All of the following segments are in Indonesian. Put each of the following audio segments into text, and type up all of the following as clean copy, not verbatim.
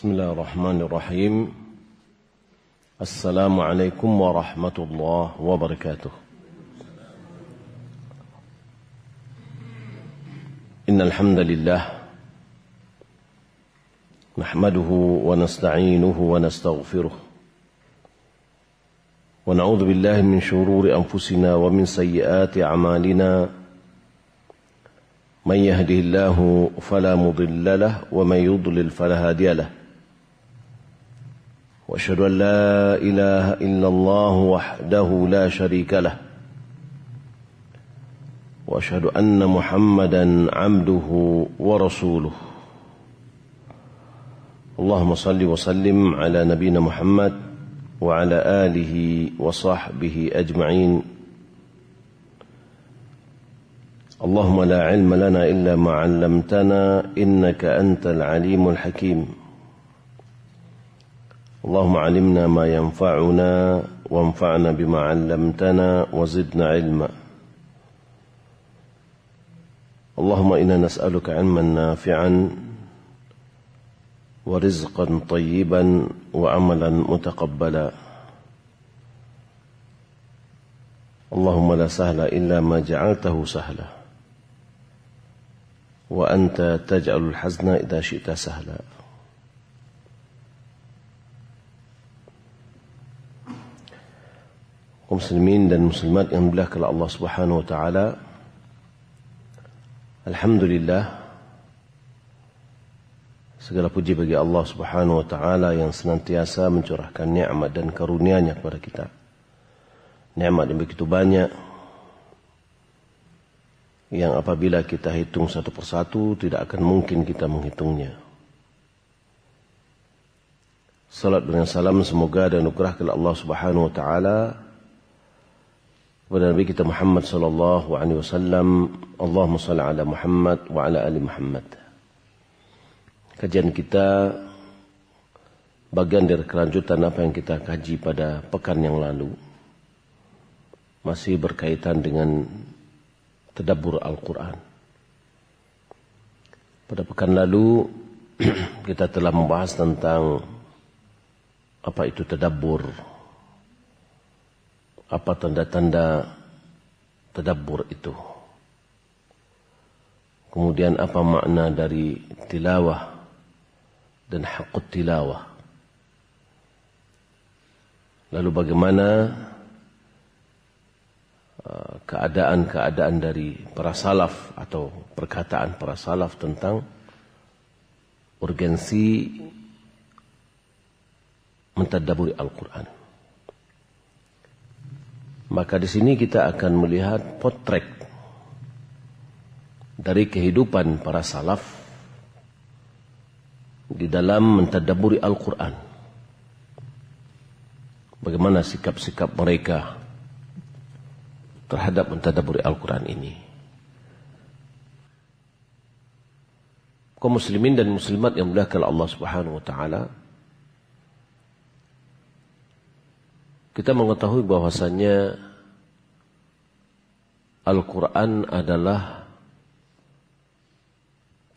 بسم الله الرحمن الرحيم. السلام عليكم ورحمة الله وبركاته. إن الحمد لله نحمده ونستعينه ونستغفره ونعوذ بالله من شرور أنفسنا ومن سيئات أعمالنا. من يهده الله فلا مضل له ومن يضلل فلا هادي له. وأشهد أن لا إله إلا الله وحده لا شريك له. وأشهد أن محمدا عبده ورسوله. اللهم صل وسلم على نبينا محمد وعلى آله وصحبه أجمعين. اللهم لا علم لنا إلا ما علمتنا إنك أنت العليم الحكيم. اللهم علمنا ما ينفعنا وانفعنا بما علمتنا وزدنا علما. اللهم إنا نسألك علما نافعا ورزقا طيبا وعملا متقبلا. اللهم لا سهل إلا ما جعلته سهلا وأنت تجعل الحزن إذا شئت سهلا. Kaum muslimin dan muslimat yang dimuliakan oleh Allah Subhanahu wa taala. Alhamdulillah, segala puji bagi Allah Subhanahu wa taala yang senantiasa mencurahkan nikmat dan karunia-Nya kepada kita. Nikmat yang begitu banyak yang apabila kita hitung satu persatu tidak akan mungkin kita menghitungnya. Salat dan salam semoga dan anugerah kepada Allah Subhanahu wa taala kepada Nabi kita Muhammad sallallahu alaihi wasallam. Allahumma shalli ala Muhammad wa ala ali Muhammad. Kajian kita bagian dari kelanjutan apa yang kita kaji pada pekan yang lalu. Masih berkaitan dengan tadabbur Al-Quran. Pada pekan lalu kita telah membahas tentang apa itu tadabbur, apa tanda-tanda tadabbur itu, kemudian apa makna dari tilawah dan haqqut tilawah, lalu bagaimana keadaan-keadaan dari para salaf atau perkataan para salaf tentang urgensi mentadabburi Al-Quran. Maka di sini kita akan melihat potret dari kehidupan para salaf di dalam mentadabburi Al-Quran. Bagaimana sikap-sikap mereka terhadap mentadabburi Al-Quran ini. Kaum muslimin dan muslimat yang dimuliakan Allah Subhanahu wa taala, kita mengetahui bahwasannya Al-Quran adalah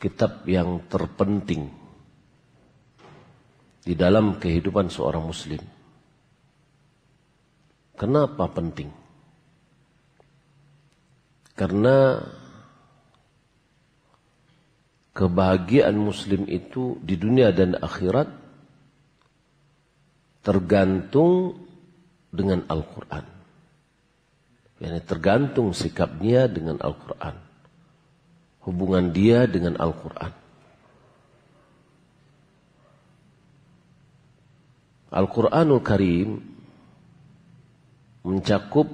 kitab yang terpenting di dalam kehidupan seorang muslim. Kenapa penting? Karena kebahagiaan muslim itu di dunia dan akhirat tergantung dengan Al-Quran. Yani tergantung sikap dia dengan Al-Quran. Hubungan dia dengan Al-Quran. Al-Quranul Karim mencakup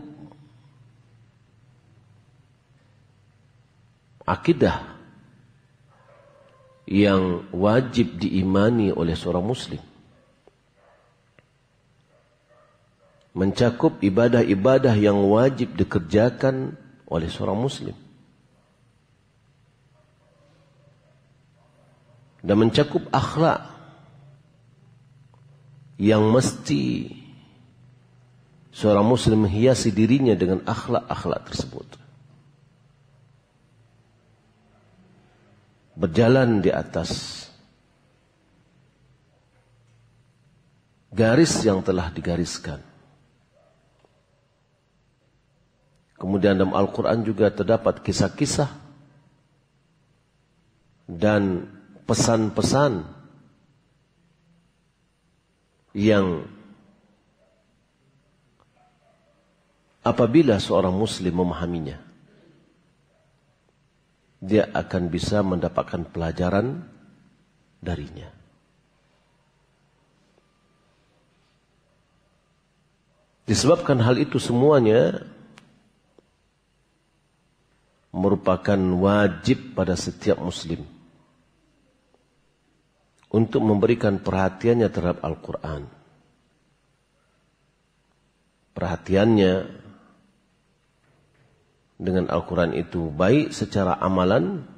akidah yang wajib diimani oleh seorang muslim. Mencakup ibadah-ibadah yang wajib dikerjakan oleh seorang muslim. Dan mencakup akhlak yang mesti seorang muslim menghiasi dirinya dengan akhlak-akhlak tersebut. berjalan di atas garis yang telah digariskan. Kemudian dalam Al-Quran juga terdapat kisah-kisah dan pesan-pesan yang apabila seorang muslim memahaminya, dia akan bisa mendapatkan pelajaran darinya. Disebabkan hal itu semuanya merupakan wajib pada setiap muslim untuk memberikan perhatiannya terhadap Al-Quran. Perhatiannya dengan Al-Quran itu baik secara amalan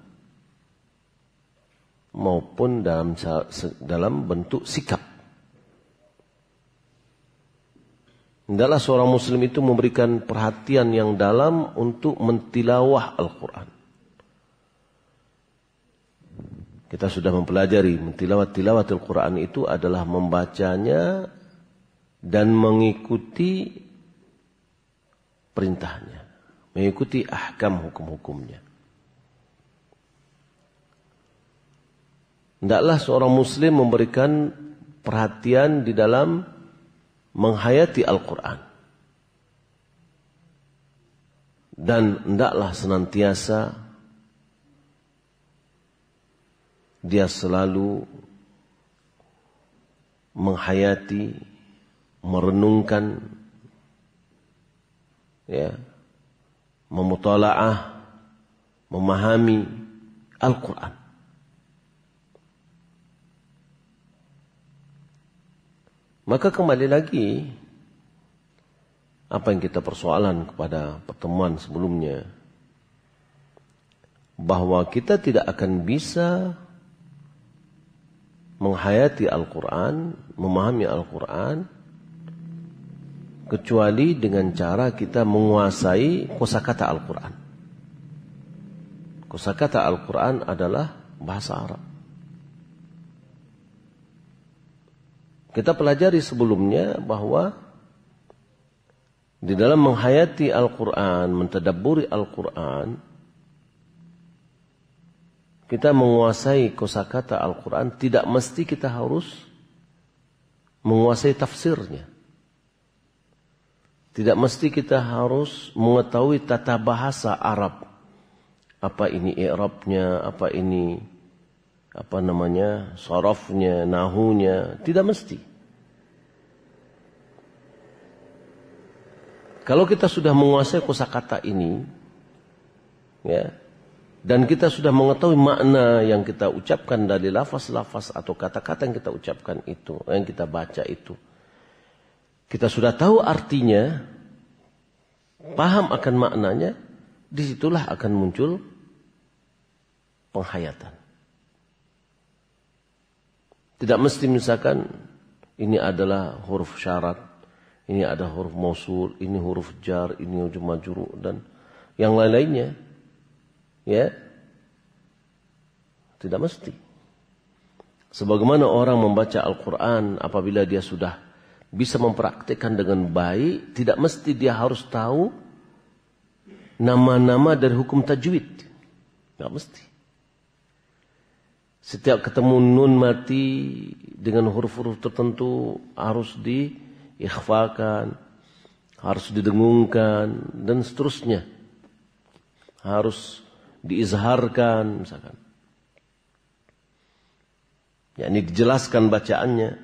maupun dalam bentuk sikap. Hendaklah seorang muslim itu memberikan perhatian yang dalam untuk mentilawah Al-Quran. Kita sudah mempelajari mentilawat Al-Quran itu adalah membacanya dan mengikuti perintahnya, mengikuti ahkam hukum-hukumnya. Hendaklah seorang muslim memberikan perhatian di dalam menghayati Al-Quran. Dan hendaklah senantiasa dia selalu menghayati, merenungkan, memutalaah, memahami Al-Quran. Maka kembali lagi apa yang kita persoalan kepada pertemuan sebelumnya, bahwa kita tidak akan bisa menghayati Al-Quran, memahami Al-Quran, kecuali dengan cara kita menguasai kosakata Al-Quran. Kosakata Al-Quran adalah bahasa Arab. Kita pelajari sebelumnya bahwa di dalam menghayati Al-Quran, mentadabburi Al-Quran, kita menguasai kosakata Al-Quran, tidak mesti kita harus menguasai tafsirnya. Tidak mesti kita harus mengetahui tata bahasa Arab. Apa ini i'rabnya, apa ini sharafnya, nahunya, tidak mesti. Kalau kita sudah menguasai kosakata ini, dan kita sudah mengetahui makna yang kita ucapkan dari lafaz-lafaz atau kata-kata yang kita ucapkan itu, yang kita baca itu, kita sudah tahu artinya, paham akan maknanya, disitulah akan muncul penghayatan. Tidak mesti misalkan ini adalah huruf syarat, ini ada huruf mausul, ini huruf jar, ini huruf majrur dan yang lain-lainnya. Tidak mesti. Sebagaimana orang membaca Al-Quran apabila dia sudah bisa mempraktikkan dengan baik, tidak mesti dia harus tahu nama-nama dari hukum tajwid. Tidak mesti. Setiap ketemu nun mati dengan huruf-huruf tertentu harus diikhfakan, harus didengungkan, dan seterusnya. Harus diizharkan, misalkan. Ini dijelaskan bacaannya.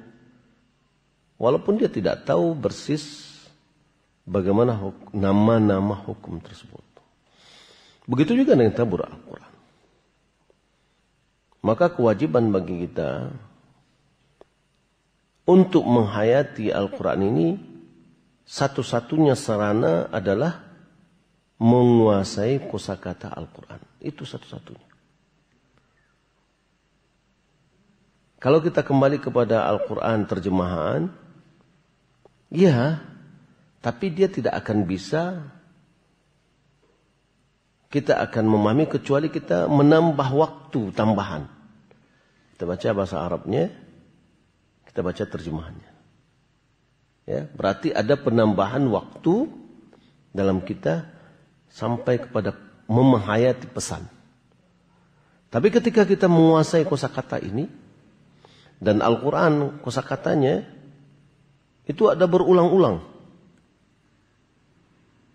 Walaupun dia tidak tahu persis bagaimana nama-nama hukum tersebut. Begitu juga dengan tadabbur Al-Quran. Maka kewajiban bagi kita untuk menghayati Al-Quran ini, satu-satunya sarana adalah menguasai kosakata Al-Quran. Itu satu-satunya. Kalau kita kembali kepada Al-Quran terjemahan, tapi dia tidak akan bisa, kita akan memahami kecuali kita menambah waktu tambahan. Kita baca bahasa Arabnya, kita baca terjemahannya. Ya, berarti ada penambahan waktu dalam kita sampai kepada menghayati pesan. Tapi ketika kita menguasai kosakata ini, dan Al-Quran kosakatanya itu ada berulang-ulang.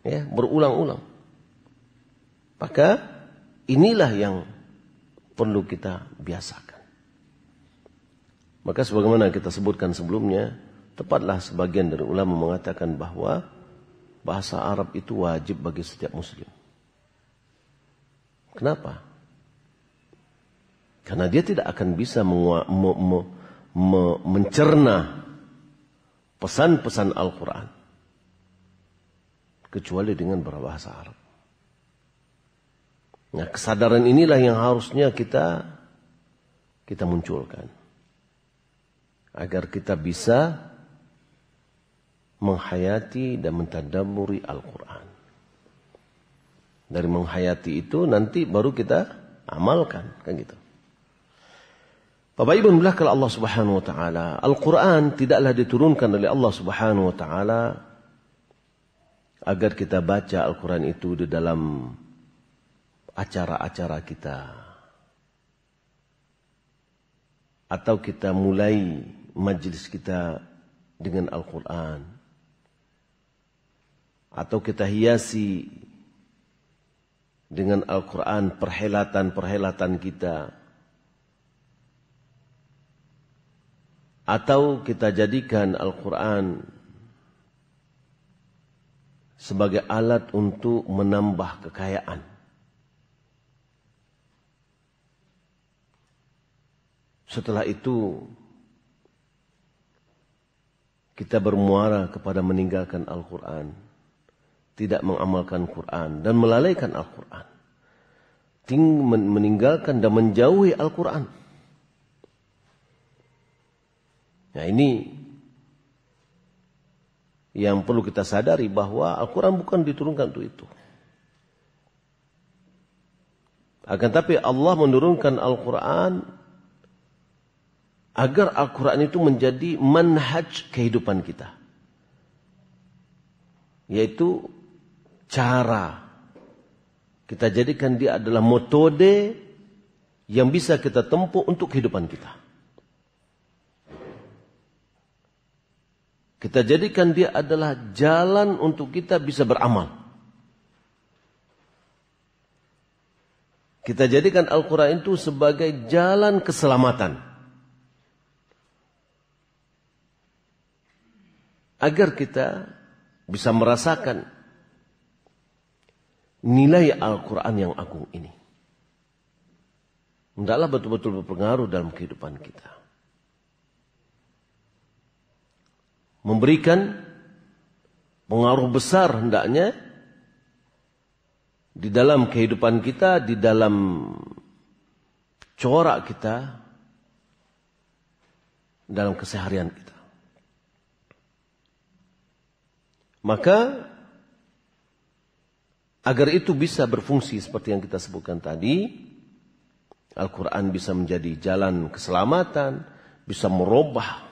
Ya, berulang-ulang. Maka inilah yang perlu kita biasakan. Maka sebagaimana kita sebutkan sebelumnya, tepatlah sebagian dari ulama mengatakan bahwa bahasa Arab itu wajib bagi setiap muslim. Kenapa? Karena dia tidak akan bisa mencerna pesan-pesan Al-Quran kecuali dengan berbahasa Arab. Nah, kesadaran inilah yang harusnya kita munculkan agar kita bisa menghayati dan mentadabburi Al-Quran. Dari menghayati itu nanti baru kita amalkan, kan gitu. Bapak Ibu belakang Allah Subhanahu wa taala, Al-Quran tidaklah diturunkan oleh Allah Subhanahu wa taala agar kita baca Al-Quran itu di dalam acara-acara kita, atau kita mulai majlis kita dengan Al-Quran, atau kita hiasi dengan Al-Quran perhelatan-perhelatan kita, atau kita jadikan Al-Quran sebagai alat untuk menambah kekayaan. Setelah itu kita bermuara kepada meninggalkan Al-Quran, tidak mengamalkan Quran dan melalaikan Al-Quran, meninggalkan dan menjauhi Al-Quran. Nah, ini yang perlu kita sadari bahwa Al-Quran bukan diturunkan untuk itu. Akan tapi Allah menurunkan Al-Quran agar Al-Quran itu menjadi manhaj kehidupan kita. Yaitu cara. Kita jadikan dia adalah metode yang bisa kita tempuh untuk kehidupan kita. Kita jadikan dia adalah jalan untuk kita bisa beramal. Kita jadikan Al-Quran itu sebagai jalan keselamatan. Agar kita bisa merasakan nilai Al-Quran yang agung ini. Hendaklah betul-betul berpengaruh dalam kehidupan kita. Memberikan pengaruh besar hendaknya di dalam kehidupan kita, di dalam corak kita, dalam keseharian kita. Maka agar itu bisa berfungsi seperti yang kita sebutkan tadi, Al-Quran bisa menjadi jalan keselamatan, bisa merubah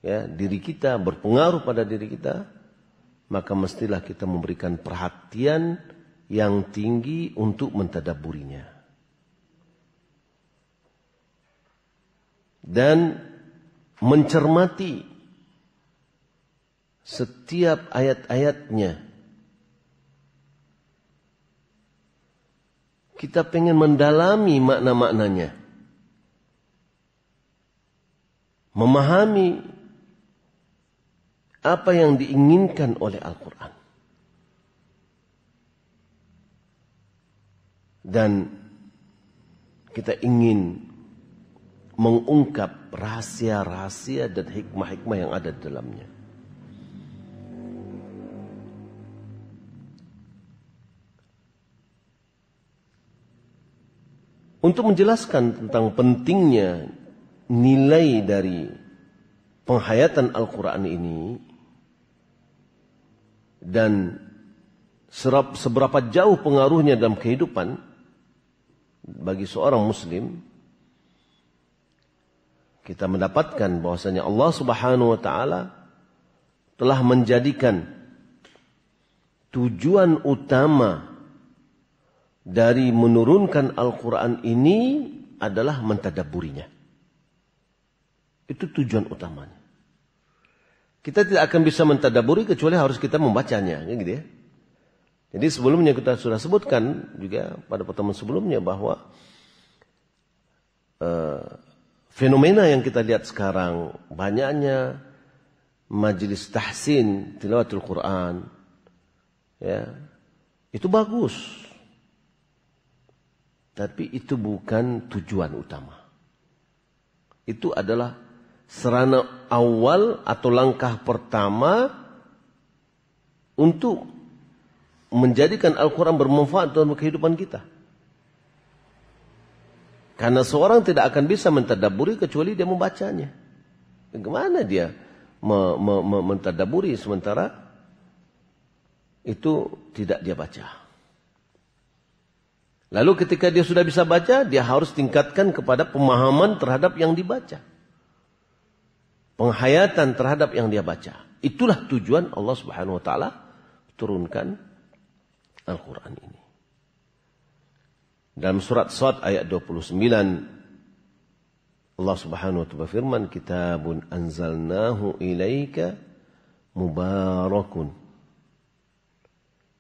diri kita, berpengaruh pada diri kita, maka mestilah kita memberikan perhatian yang tinggi untuk mentadabburinya. Dan mencermati setiap ayat-ayatnya. Kita pengen mendalami makna-maknanya. Memahami apa yang diinginkan oleh Al-Quran. Dan kita ingin mengungkap rahasia-rahasia dan hikmah-hikmah yang ada di dalamnya. Untuk menjelaskan tentang pentingnya nilai dari penghayatan Al-Quran ini, dan seberapa jauh pengaruhnya dalam kehidupan bagi seorang muslim, kita mendapatkan bahwasanya Allah Subhanahu wa taala telah menjadikan tujuan utama dari menurunkan Al-Quran ini adalah mentadabburinya. Itu tujuan utamanya. Kita tidak akan bisa mentadabburi kecuali harus kita membacanya, gitu ya. Jadi sebelumnya kita sudah sebutkan juga pada pertemuan sebelumnya bahwa fenomena yang kita lihat sekarang, banyaknya majelis tahsin tilawatul Quran, ya, itu bagus. Tapi itu bukan tujuan utama. Itu adalah sarana awal atau langkah pertama untuk menjadikan Al-Quran bermanfaat dalam kehidupan kita. Karena seorang tidak akan bisa mentadabburi kecuali dia membacanya. Bagaimana dia mentadabburi sementara itu tidak dia baca? Lalu ketika dia sudah bisa baca, dia harus tingkatkan kepada pemahaman terhadap yang dibaca. Penghayatan terhadap yang dia baca. Itulah tujuan Allah Subhanahu wa taala turunkan Al-Quran ini. Dalam surat Shad ayat 29 Allah Subhanahu wa taala berfirman, "Kitabun anzalnahu ilaika mubarakun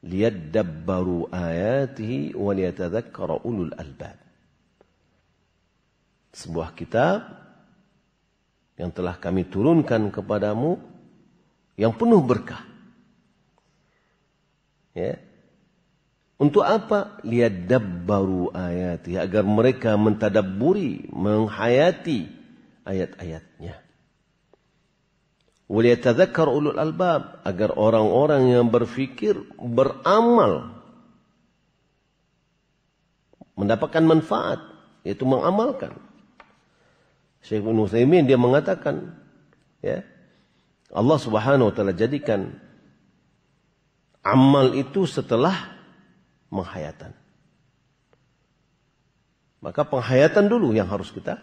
liyadabbaru ayatihi wa liyatadzakkara ulul albab." Sebuah kitab yang telah kami turunkan kepadamu yang penuh berkah. Ya. Untuk apa? Liyadabbaru ayati, agar mereka mentadabburi, menghayati ayat-ayatnya. Waliyatadzakkar ulul albab, agar orang-orang yang berfikir beramal, mendapatkan manfaat, yaitu mengamalkan. Syekh Ibnu Utsaimin dia mengatakan, ya, Allah Subhanahu wa taala jadikan amal itu setelah menghayatan. Maka penghayatan dulu yang harus kita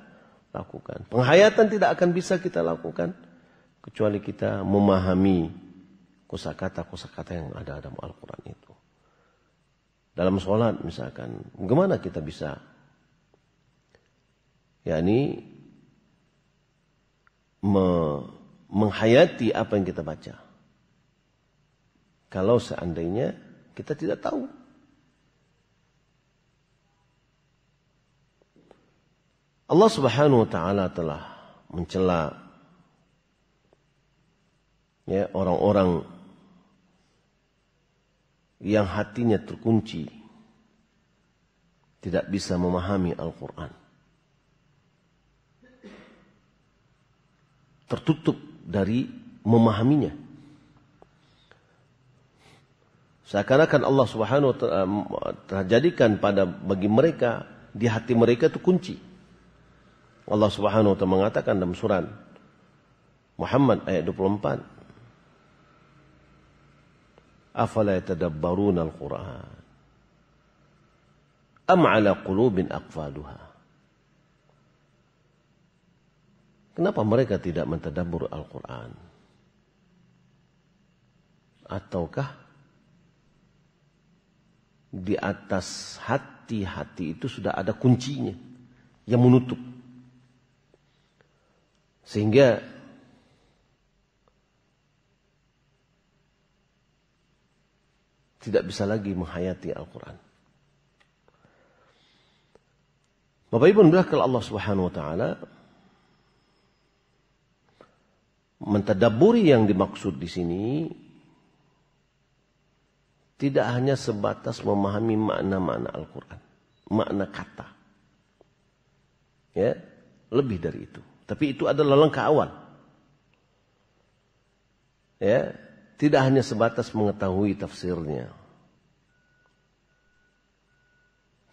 lakukan. Penghayatan tidak akan bisa kita lakukan kecuali kita memahami kosakata-kosakata yang ada dalam Al-Quran itu. Dalam sholat misalkan, bagaimana kita bisa yakni menghayati apa yang kita baca kalau seandainya kita tidak tahu. Allah Subhanahu wa taala telah mencela, ya, orang-orang yang hatinya terkunci, tidak bisa memahami Al-Quran, tertutup dari memahaminya. Seakan-akan Allah Subhanahu wa taala terjadikan bagi mereka, di hati mereka itu kunci. Allah Subhanahu wa taala mengatakan dalam surat Muhammad ayat 24, "Afala yatadabbaruna al-Qur'an am 'ala qulubin aqfaluha." Kenapa mereka tidak mentadabbur Al-Quran? Ataukah di atas hati-hati itu sudah ada kuncinya yang menutup, sehingga tidak bisa lagi menghayati Al-Quran. Bapak Ibu dirahmati Allah Subhanahu wa taala, mentadabburi yang dimaksud di sini tidak hanya sebatas memahami makna-makna Al-Quran, makna kata. Ya, lebih dari itu. Tapi itu adalah langkah awal. Ya, tidak hanya sebatas mengetahui tafsirnya.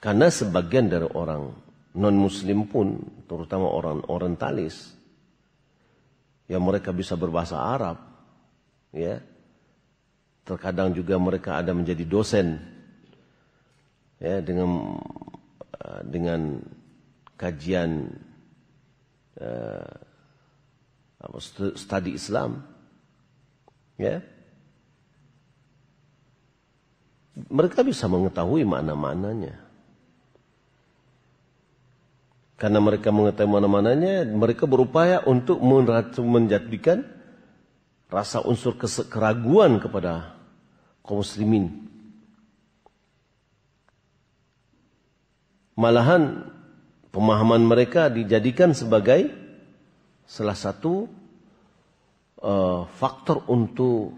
Karena sebagian dari orang non-muslim pun, terutama orang orientalis, yang mereka bisa berbahasa Arab, ya, terkadang juga mereka ada menjadi dosen, ya, dengan kajian studi Islam, Ya. Mereka bisa mengetahui makna-maknanya. Karena mereka mengetahui makna-maknanya, mereka berupaya untuk menjadikan rasa unsur keraguan kepada kaum muslimin. Malahan pemahaman mereka dijadikan sebagai salah satu faktor untuk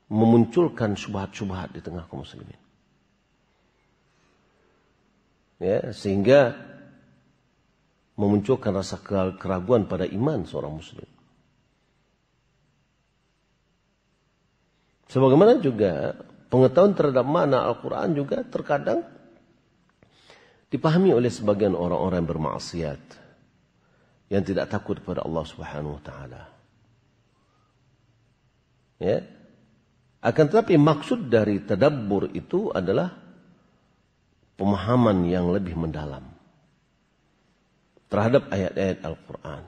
memunculkan syubhat-syubhat di tengah kaum muslimin. Ya, sehingga memunculkan rasa keraguan pada iman seorang muslim. Sebagaimana juga pengetahuan terhadap makna Al-Quran juga terkadang dipahami oleh sebagian orang-orang yang bermaksiat, yang tidak takut kepada Allah Subhanahu wa taala. Ya. Akan tetapi maksud dari tadabbur itu adalah pemahaman yang lebih mendalam terhadap ayat-ayat Al-Quran.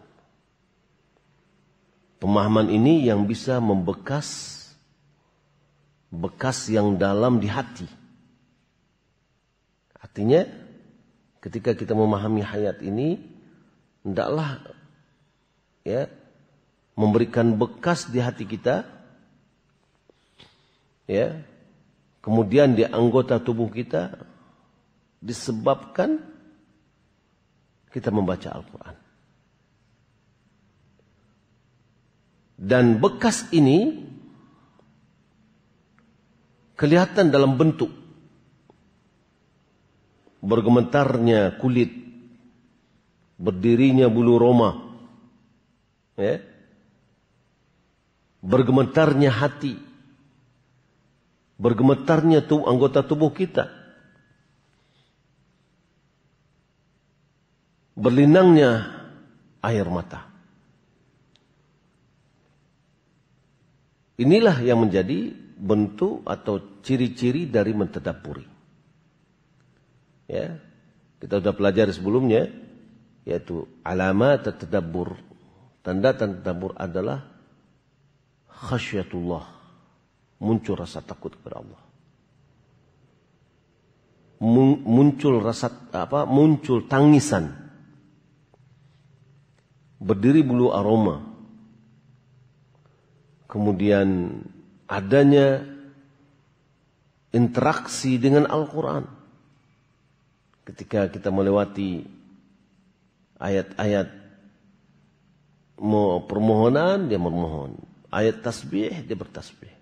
Pemahaman ini yang bisa membekas yang dalam di hati. Artinya ketika kita memahami ayat ini, hendaklah ya memberikan bekas di hati kita, ya, kemudian di anggota tubuh kita, disebabkan kita membaca Al-Quran. Dan bekas ini kelihatan dalam bentuk bergemetarnya kulit, berdirinya bulu roma, ya, bergemetarnya hati, bergemetarnya anggota tubuh kita, berlinangnya air mata. Inilah yang menjadi bentuk atau ciri-ciri dari mentadabburi. Ya, kita sudah pelajari sebelumnya, yaitu alamat tadabbur. Tanda-tanda tadabbur adalah khasyatullah, muncul rasa takut kepada Allah. Muncul tangisan, berdiri bulu aroma, kemudian adanya interaksi dengan Al-Quran. Ketika kita melewati ayat-ayat permohonan, dia memohon. Ayat tasbih, dia bertasbih.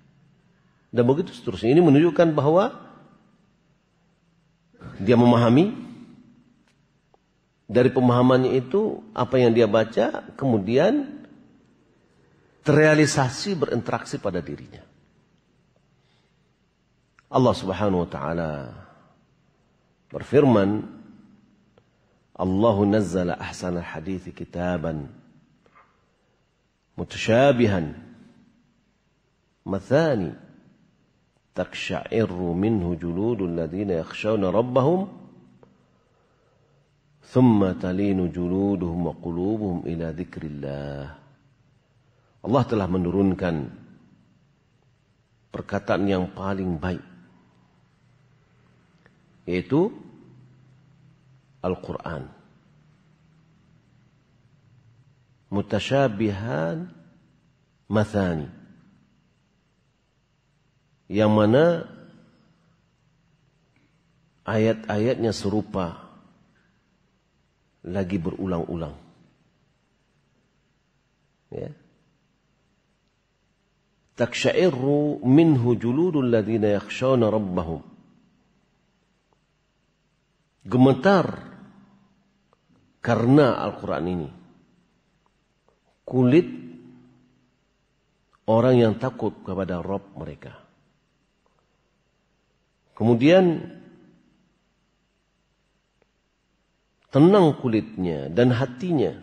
Dan begitu seterusnya. Ini menunjukkan bahwa dia memahami. Dari pemahamannya itu, apa yang dia baca, kemudian terrealisasi berinteraksi pada dirinya. Allah Subhanahu wa taala berfirman, Allahu nazzala ahsanal hadithi kitaban mutasyabihan mathani taksha'irru minhu juludul ladina yakhshawna rabbahum thumma talinu juluduhum wa qulubuhum ila dzikrillah. Allah telah menurunkan perkataan yang paling baik, yaitu Al-Quran. Mutasyabihan mathani, yang mana ayat-ayatnya serupa, lagi berulang-ulang. Ya. Taksya'irru minhu juludul ladina yakhshawna rabbahum. Gemetar karena Al-Quran ini kulit orang yang takut kepada Rabb mereka. Kemudian tenang kulitnya dan hatinya,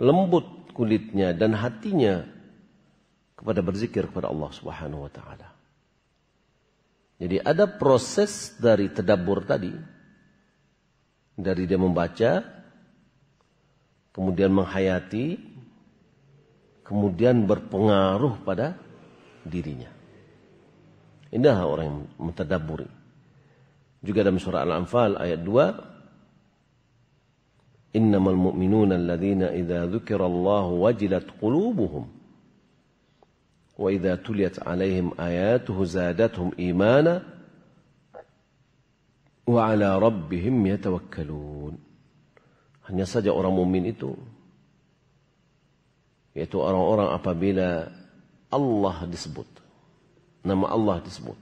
lembut kulitnya dan hatinya kepada berzikir kepada Allah Subhanahu wa taala. Jadi ada proses dari tadabbur tadi, dari dia membaca, kemudian menghayati, kemudian berpengaruh pada dirinya. Inilah orang yang mentadabburi. Juga dalam surah Al-Anfal ayat 2, innamal mu'minuna alladzina idza dzukirallahu wajilat qulubuhum wa idza tuliyat 'alaihim ayatuhu zadatuhum imana wa 'ala rabbihim yatawakkalun. Hanya saja orang mukmin itu, yaitu orang-orang apabila Allah disebut, nama Allah disebut,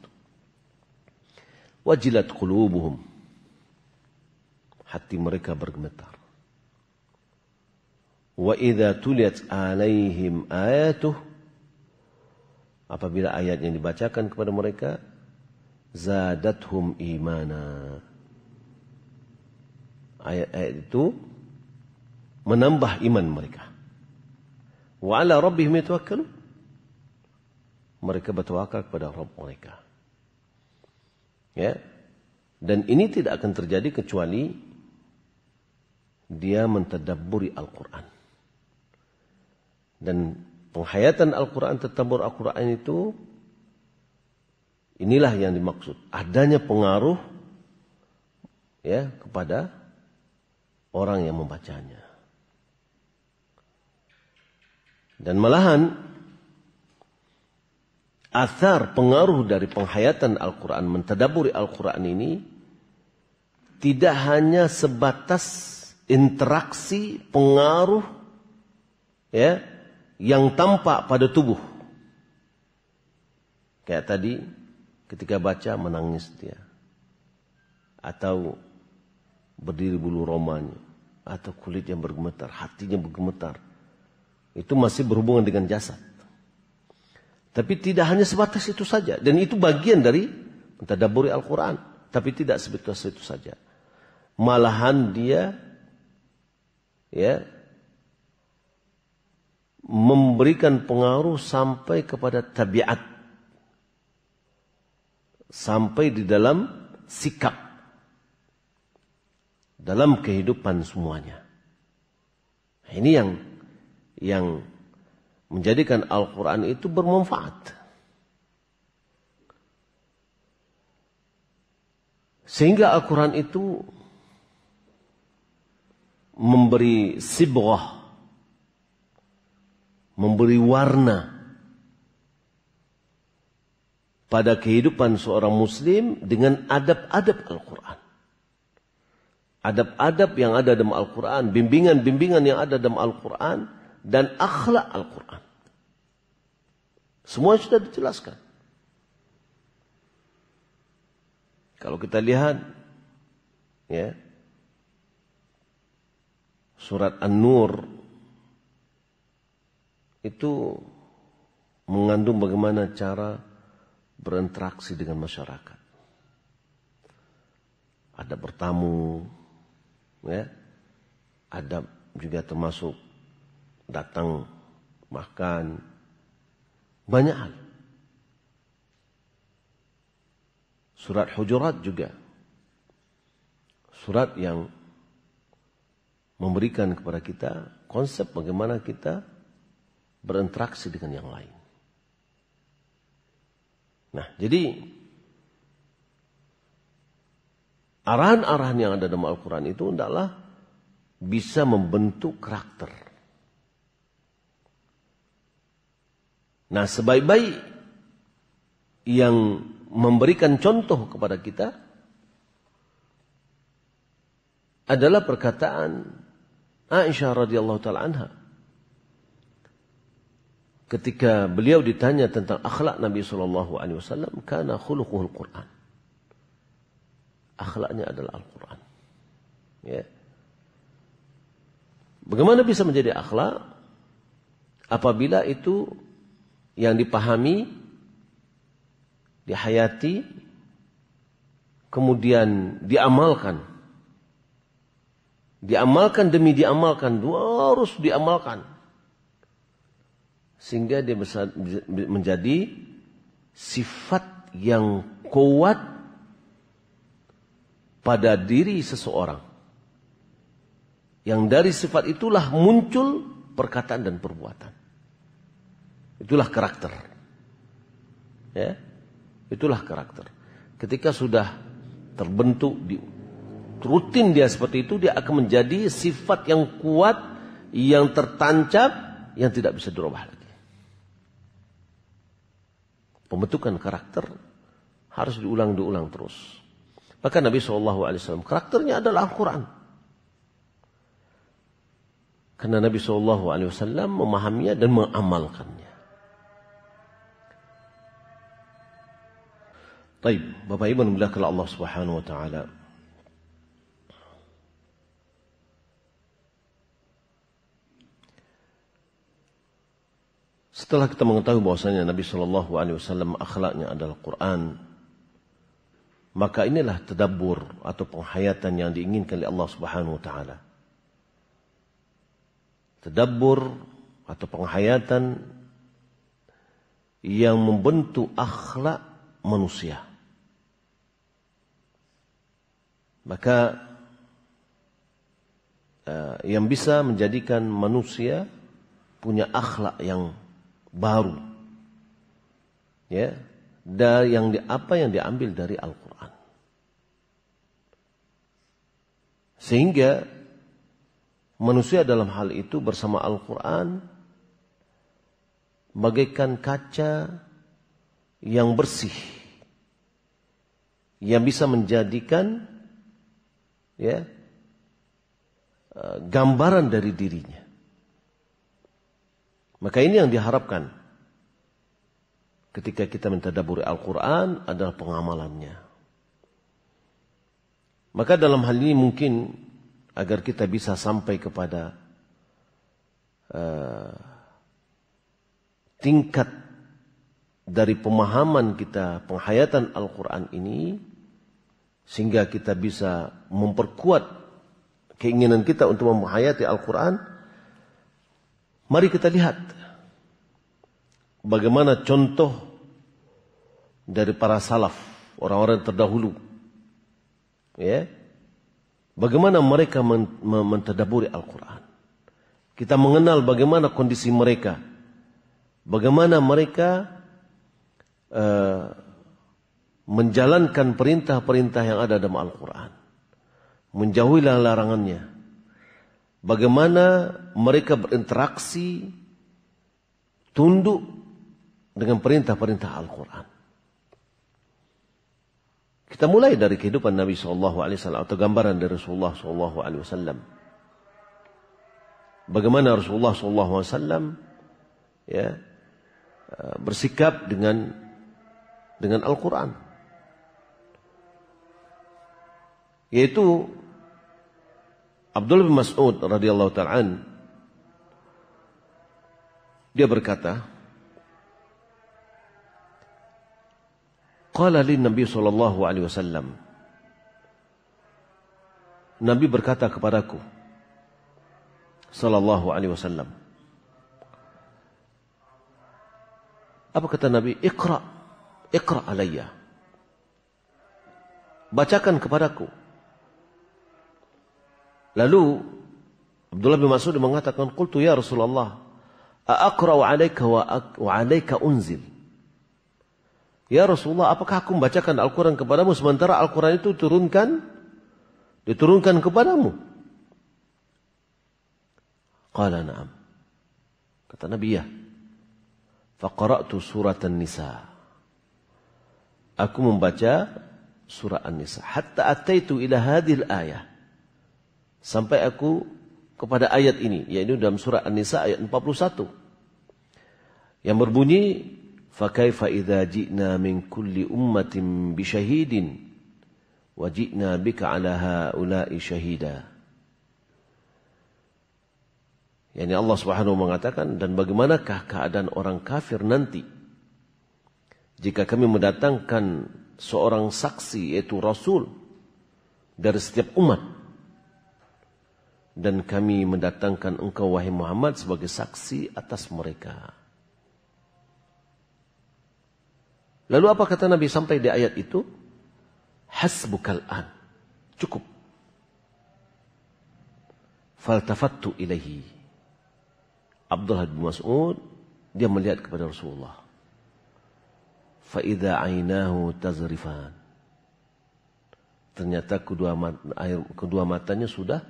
wajilat qulubuhum, hati mereka bergemetar. Wa idza tuliyat 'alaihim ayatuh, apabila ayat yang dibacakan kepada mereka, zadathum imana, ayat-ayat itu menambah iman mereka. Wa 'ala rabbihim yatawakkalun, mereka bertawakal kepada Rabb mereka. Ya. Dan ini tidak akan terjadi kecuali dia mentadabburi Al-Quran. Dan penghayatan Al-Quran, tadabbur Al-Quran itu, inilah yang dimaksud. Adanya pengaruh ya kepada orang yang membacanya. Dan malahan athar pengaruh dari penghayatan Al-Quran, mentadabburi Al-Quran ini tidak hanya sebatas interaksi pengaruh ya yang tampak pada tubuh. Kayak tadi ketika baca menangis dia, atau berdiri bulu romanya, atau kulitnya bergemetar, hatinya bergemetar. Itu masih berhubungan dengan jasad. Tapi tidak hanya sebatas itu saja. Dan itu bagian dari mentadabburi Al-Quran. Tapi tidak sebatas itu saja. Malahan dia ya memberikan pengaruh sampai kepada tabiat. Sampai di dalam sikap. Dalam kehidupan semuanya. Ini yang menjadikan Al-Quran itu bermanfaat. Sehingga Al-Quran itu memberi sibghah, memberi warna pada kehidupan seorang muslim dengan adab-adab Al-Quran. Adab-adab yang ada dalam Al-Quran, bimbingan-bimbingan yang ada dalam Al-Quran, dan akhlak Al-Quran. Semua sudah dijelaskan. Kalau kita lihat ya, surat An-Nur itu mengandung bagaimana cara berinteraksi dengan masyarakat. Ada bertamu, ya, adab juga termasuk datang makan, banyak hal. Surat Hujurat juga surat yang memberikan kepada kita konsep bagaimana kita berinteraksi dengan yang lain. Nah, jadi arahan-arahan yang ada dalam Al-Quran itu adalah bisa membentuk karakter. Nah, sebaik-baik yang memberikan contoh kepada kita adalah perkataan Aisyah radhiyallahu taala anha. Ketika beliau ditanya tentang akhlak Nabi sallallahu alaihi wasallam, kana khuluquhul Quran. Akhlaknya adalah Al-Quran. Ya. Bagaimana bisa menjadi akhlak? Apabila itu yang dipahami, dihayati, kemudian diamalkan. Diamalkan demi diamalkan, harus diamalkan. Sehingga dia bisa menjadi sifat yang kuat pada diri seseorang. Yang dari sifat itulah muncul perkataan dan perbuatan. Itulah karakter. Ya. Itulah karakter. Ketika sudah terbentuk rutin dia seperti itu, dia akan menjadi sifat yang kuat, yang tertancap, yang tidak bisa dirubah lagi. Pembentukan karakter harus diulang terus. Maka Nabi SAW karakternya adalah Al-Quran. Karena Nabi SAW memahaminya dan mengamalkannya. Baik, Bapak Ibu dimuliakan Allah Subhanahu wa taala. Setelah kita mengetahui bahwasanya Nabi SAW akhlaknya adalah Quran, maka inilah tadabbur atau penghayatan yang diinginkan oleh Allah Subhanahu wa taala. Tadabbur atau penghayatan yang membentuk akhlak manusia. Maka yang bisa menjadikan manusia punya akhlak yang baru, ya, dari apa yang diambil dari Al-Quran, sehingga manusia dalam hal itu bersama Al-Quran bagaikan kaca yang bersih, yang bisa menjadikan, ya, gambaran dari dirinya. Maka ini yang diharapkan ketika kita mentadabburi Al-Quran adalah pengamalannya. Maka dalam hal ini mungkin agar kita bisa sampai kepada tingkat dari pemahaman kita, penghayatan Al-Quran ini, sehingga kita bisa memperkuat keinginan kita untuk menghayati Al-Quran. Mari kita lihat bagaimana contoh dari para salaf, orang-orang terdahulu, ya, bagaimana mereka mentadabburi Al-Quran. Kita mengenal bagaimana kondisi mereka, bagaimana mereka menjalankan perintah-perintah yang ada dalam Al-Quran, menjauhi larangannya. Bagaimana mereka berinteraksi, tunduk dengan perintah-perintah Al-Quran. Kita mulai dari kehidupan Nabi SAW atau gambaran dari Rasulullah SAW. Bagaimana Rasulullah SAW, ya, bersikap dengan Al-Quran. Yaitu Abdullah bin Mas'ud radhiyallahu ta'ala dia berkata, qala lin Nabi sallallahu alaihi wasallam, Nabi berkata kepadaku sallallahu alaihi wasallam. Apa kata Nabi? Iqra alayya. Bacakan kepadaku. Lalu Abdullah bin Mas'ud mengatakan, qultu ya Rasulullah, aqra'u 'alaika wa 'alaika unzil. Ya Rasulullah, apakah aku membacakan Al-Quran kepadamu sementara Al-Quran itu diturunkan kepadamu? Qala na'am. Kata Nabi, ya. Faqara'tu surat An-Nisa. Aku membaca surah An-Nisa hatta ataitu ila hadhil ayah. Sampai aku kepada ayat ini, yaitu dalam surah An-Nisa ayat 41. Yang berbunyi, فَكَيْفَ إِذَا جِئْنَا مِنْ كُلِّ أُمَّةٍ بِشَهِيدٍ وَجِئْنَا بِكَ عَلَى هَؤُلَاءِ شَهِيدًا. Yani Allah Subhanahu mengatakan, dan bagaimanakah keadaan orang kafir nanti jika kami mendatangkan seorang saksi, yaitu Rasul dari setiap umat, dan kami mendatangkan engkau wahai Muhammad sebagai saksi atas mereka. Lalu apa kata Nabi sampai di ayat itu? Hasbukal an. Cukup. Faltafattu ilaihi. Abdullah bin Mas'ud dia melihat kepada Rasulullah. Fa idza ainahu tazrifan. Ternyata kedua matanya sudah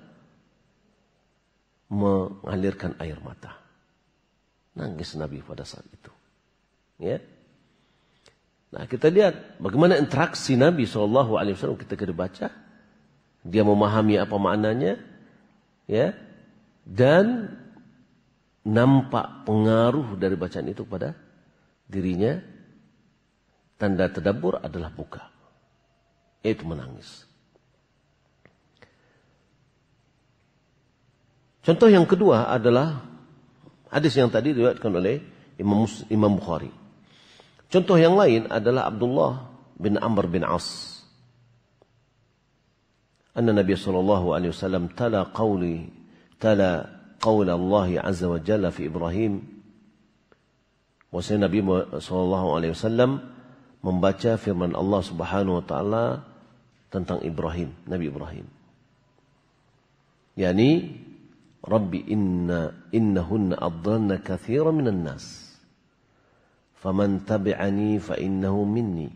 mengalirkan air mata. Nangis Nabi pada saat itu. Ya. Nah, kita lihat bagaimana interaksi Nabi SAW ketika dibaca. Dia memahami apa maknanya, ya, dan nampak pengaruh dari bacaan itu pada dirinya. Tanda tadabbur adalah buka, yaitu menangis. Contoh yang kedua adalah hadis yang tadi diriwayatkan oleh Imam Bukhari. Contoh yang lain adalah Abdullah bin Amr bin As. Anna Nabi sallallahu alaihi wasallam tala qaul Allah azza wa jalla fi Ibrahim. Bahwasanya Nabi sallallahu alaihi wasallam membaca firman Allah Subhanahu wa taala tentang Ibrahim, Nabi Ibrahim. Yani Rabbi innahunna adlalna katsiran minan nas. Faman tabi'ani fa innahu minni.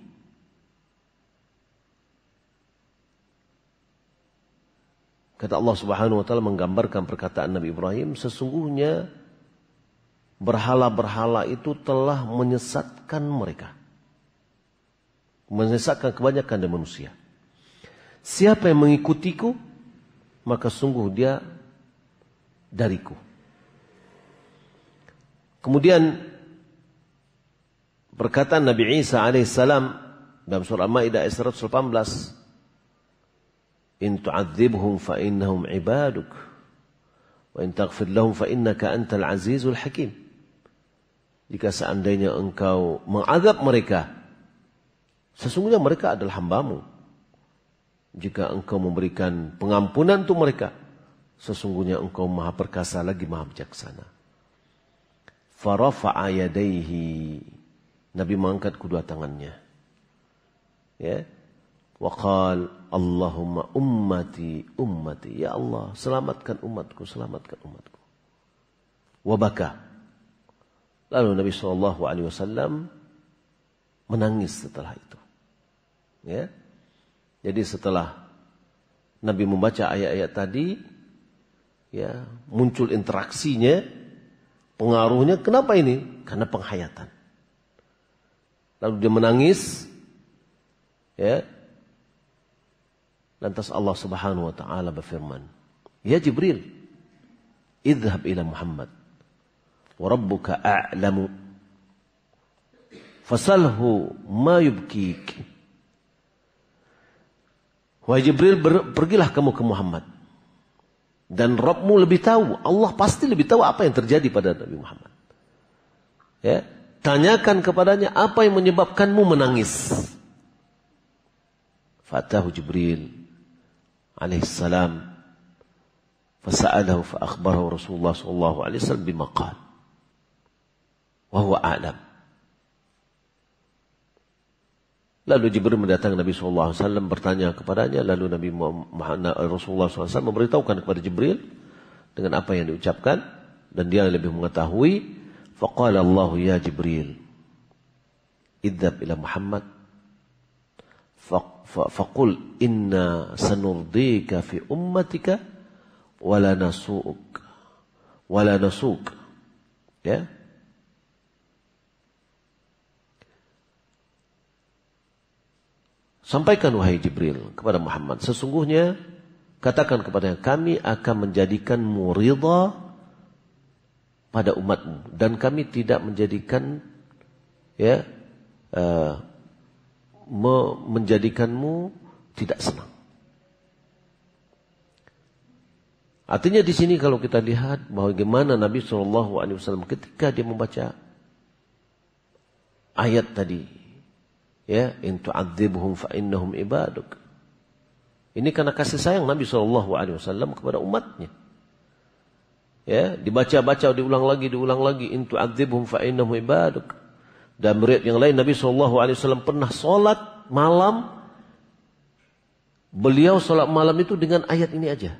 Kata Allah Subhanahu wa taala menggambarkan perkataan Nabi Ibrahim, sesungguhnya berhala-berhala itu telah menyesatkan mereka. Menyesatkan kebanyakan dari manusia. Siapa yang mengikutiku, maka sungguh dia dariku. Kemudian perkataan Nabi Isa alaihissalam dalam surah Al-Maidah ayat 118, in tu'adzibhum fa innahum ibaduk wa in taghfir lahum fa innaka antal azizul hakim. Jika seandainya engkau mengazab mereka, sesungguhnya mereka adalah hambamu. Jika engkau memberikan pengampunan untuk mereka, sesungguhnya engkau maha perkasa lagi maha bijaksana. Farafa'a yadayhi. Nabi mengangkat kedua tangannya. Ya. Wa qala Allahumma ummati ummati. Ya Allah, selamatkan umatku, selamatkan umatku. Wa baka. Lalu Nabi SAW menangis setelah itu. Ya. Jadi setelah Nabi membaca ayat-ayat tadi, ya, muncul interaksinya, pengaruhnya. Kenapa ini? Karena penghayatan. Lalu dia menangis, ya. Lantas Allah Subhanahu wa taala berfirman, "Ya Jibril, idhhab ila Muhammad wa rabbuka a'lamu fasalhu ma yubkik." Wahai Jibril, pergilah kamu ke Muhammad. Dan Rabbmu lebih tahu, Allah pasti lebih tahu apa yang terjadi pada Nabi Muhammad. Ya, tanyakan kepadanya apa yang menyebabkanmu menangis. Fatahu Jibril alaihissalam fasa'alahu fa'akhbarahu Rasulullah sallallahu alaihi wasallam bima qala wa huwa a'lam. Lalu Jibril mendatangi Nabi sallallahu alaihi wasallam bertanya kepadanya, lalu Nabi Rasulullah sallallahu alaihi wasallam memberitahukan kepada Jibril dengan apa yang diucapkan dan dia lebih mengetahui. Faqala Allah ya Jibril idhab ila Muhammad faqul inna sanurdika fi ummatika wala nasuk. Ya. Sampaikan wahai Jibril kepada Muhammad, sesungguhnya katakan kepadanya, kami akan menjadikanmu ridha pada umatmu dan kami tidak menjadikan, ya, menjadikanmu tidak senang. Artinya di sini kalau kita lihat bagaimana Nabi SAW ketika dia membaca ayat tadi, ya, in tu'adzibhum fa innahum ibaduk. Ini karena kasih sayang Nabi SAW kepada umatnya. Ya, dibaca-baca, diulang lagi, in tu'adzibhum fa innahum ibaduk. Dan riwayat yang lain Nabi SAW pernah sholat malam. Beliau sholat malam itu dengan ayat ini aja.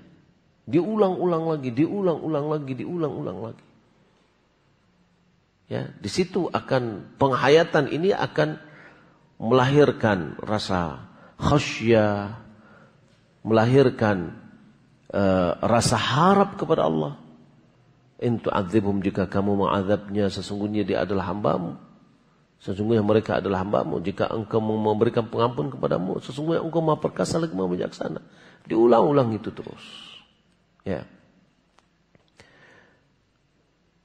Diulang-ulang lagi. Ya, di situ akan penghayatan ini akan melahirkan rasa khasyah, melahirkan rasa harap kepada Allah. In tu'adzibhum, jika kamu mengazabnya, sesungguhnya dia adalah hambamu. Sesungguhnya mereka adalah hambamu. Jika engkau memberikan pengampun kepadamu, sesungguhnya engkau maha perkasa lagi maha bijaksana. Diulang-ulang itu terus. Ya.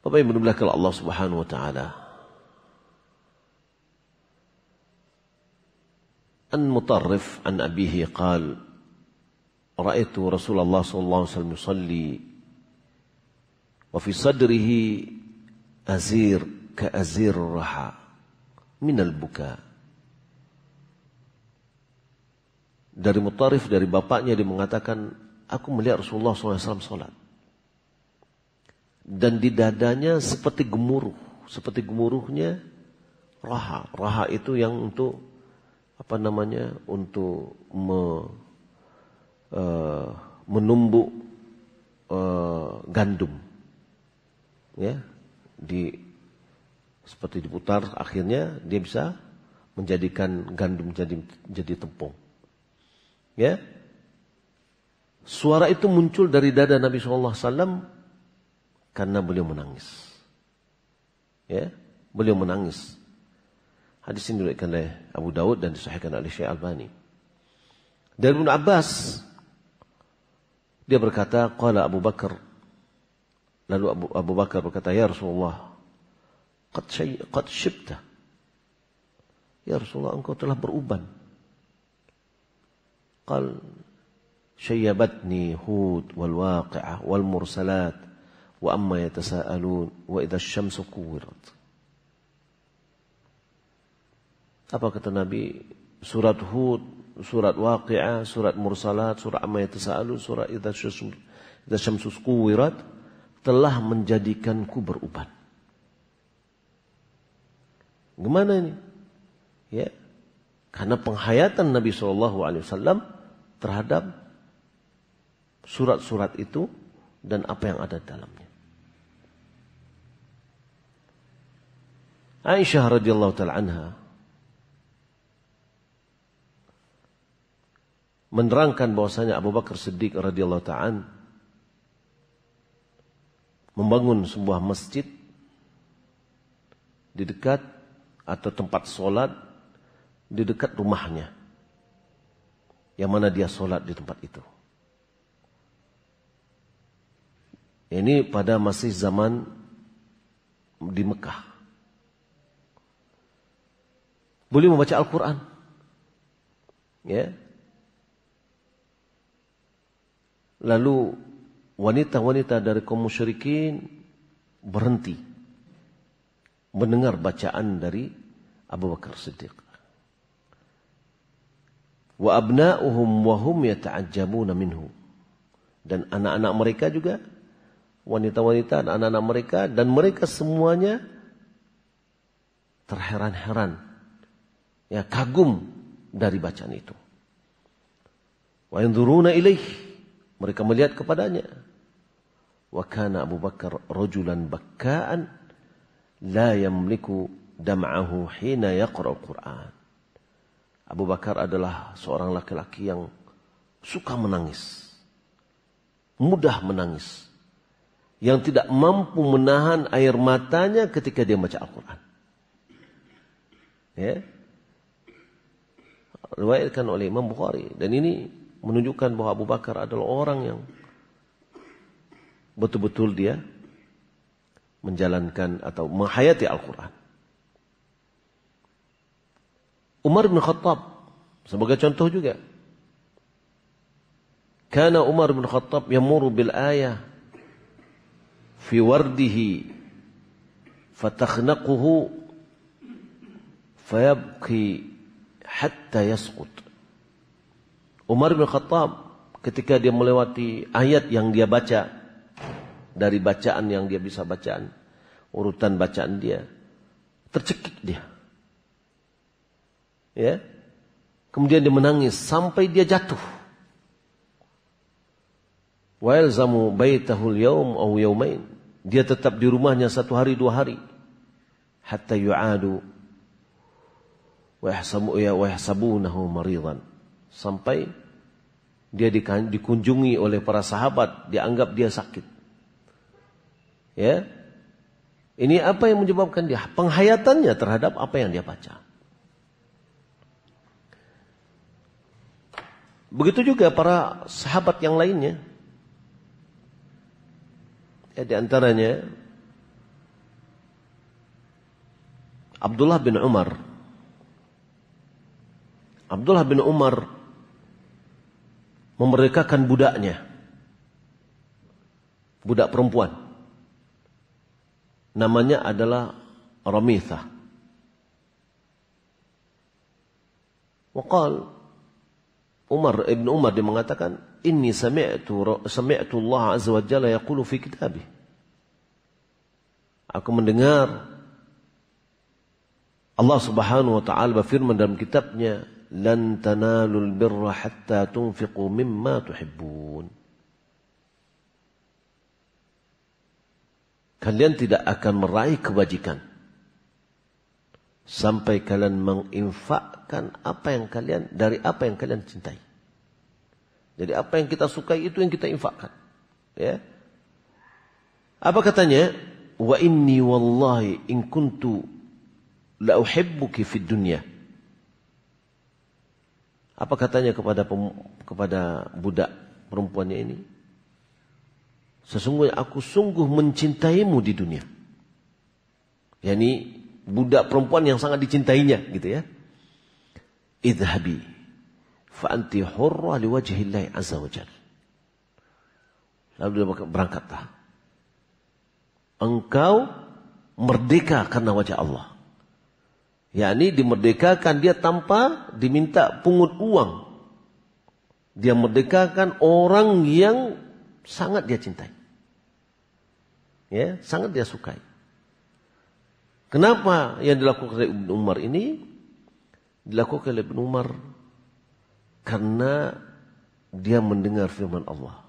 Bapak yang dimuliakan Allah Subhanahu wa taala. An Mutarrif an abihi qala ra'aitu Rasulullah sallallahu alaihi wasallam yusalli wa fi sadrihi azir ka azir raha min al-buka. Dari Mutarrif, dari bapaknya, dia mengatakan, aku melihat Rasulullah SAW salat. Dan di dadanya seperti gemuruh. Seperti gemuruhnya raha. Raha itu yang untuk, untuk menumbuk gandum. Ya, seperti diputar, akhirnya dia bisa menjadikan gandum jadi tepung. Ya, suara itu muncul dari dada Nabi SAW karena beliau menangis. Ya, beliau menangis. Hadis ini diriwayatkan oleh Abu Daud dan disahihkan oleh Syekh Albani. Dari Ibnu Abbas, dia berkata, qala Abu Bakar. Lalu Abu Bakar berkata, ya Rasulullah, qad syibta. Ya Rasulullah, engkau telah beruban. Qal syayyabatni Hud wal waqi'ah wal mursalat wa amma yatasaalun wa idza asy-syamsu kuwirat. Apa kata Nabi? Surat Hud, surat Waqi'ah, surat Mursalat, surat Amma Yatasaalun, surat idza asy-syamsu kuwirat telah menjadikanku beruban. Gimana ini? Ya, karena penghayatan Nabi SAW terhadap surat-surat itu dan apa yang ada dalamnya. Aisyah radhiyallahu taala anha menerangkan bahwasanya Abu Bakar Siddiq radhiyallahu taala membangun sebuah masjid di dekat atau tempat solat di dekat rumahnya, yang mana dia solat di tempat itu. Ini pada masih zaman di Mekah. Boleh membaca Al-Quran. Ya. Lalu wanita-wanita dari kaum musyrikin berhenti mendengar bacaan dari Abu Bakar Siddiq. Wa abna'uhum wa hum yata'ajjabuna minhu. Dan anak-anak mereka juga, wanita-wanita dan anak-anak mereka, dan mereka semuanya terheran-heran, ya, kagum dari bacaan itu. Wa yanzuruna ilaih, mereka melihat kepadanya. Wa kana Abu Bakar rajulan bakka'an la yamliku dam'ahu hina yaqra'u Qur'an. Abu Bakar adalah seorang laki-laki yang suka menangis, mudah menangis, yang tidak mampu menahan air matanya ketika dia baca Al-Quran. Ya, riwayatkan oleh Imam Bukhari, dan ini menunjukkan bahwa Abu Bakar adalah orang yang betul-betul dia menjalankan atau menghayati Al-Quran. Umar bin Khattab sebagai contoh juga. Kana Umar bin Khattab yamuru bil ayah fi wardihi fatakhnaqahu fayabki hatta yasqut. Umar bin Khattab ketika dia melewati ayat yang dia baca, dari bacaan yang dia bisa bacaan, urutan bacaan dia, tercekik dia. Ya. Kemudian dia menangis sampai dia jatuh. Wa yalzamu baitahul yaum aw yaumain. Dia tetap di rumahnya 1 hari 2 hari. hatta yu'adu wa yahsabunahu maridan, sampai dia dikunjungi oleh para sahabat, dianggap dia sakit. Ya. Ini apa yang menyebabkan dia? Penghayatannya terhadap apa yang dia baca. Begitu juga para sahabat yang lainnya. Ya, di antaranya Abdullah bin Umar. Abdullah bin Umar memerdekakan budaknya. Budak perempuan. Namanya adalah Ramithah. Waqal Ibn Umar dia mengatakan, inni sami'tu Allah azza wa jalla yaqulu fi kitabih. Aku mendengar Allah Subhanahu wa taala berfirman dalam kitabnya, lan tanalul birra hatta tunfiqu mimma tuhibbun. Kalian tidak akan meraih kebajikan sampai kalian menginfakkan dari apa yang kalian cintai. Jadi apa yang kita sukai itu yang kita infakkan. Ya. Apa katanya? Wa inni wallahi in kuntu la uhibbuki fid dunya. Apa katanya kepada budak perempuannya ini? Sesungguhnya aku sungguh mencintaimu di dunia. Yani budak perempuan yang sangat dicintainya, gitu ya. Idhabi fa anti hurra liwajhillahi azza wa jalla. Lalu dia berangkatlah. Engkau merdeka karena wajah Allah. Yani dimerdekakan dia tanpa diminta pungut uang. Dia merdekakan orang yang sangat dia cintai. Ya, sangat dia sukai. Kenapa yang dilakukan oleh Ibn Umar ini? Dilakukan oleh Ibn Umar karena dia mendengar firman Allah.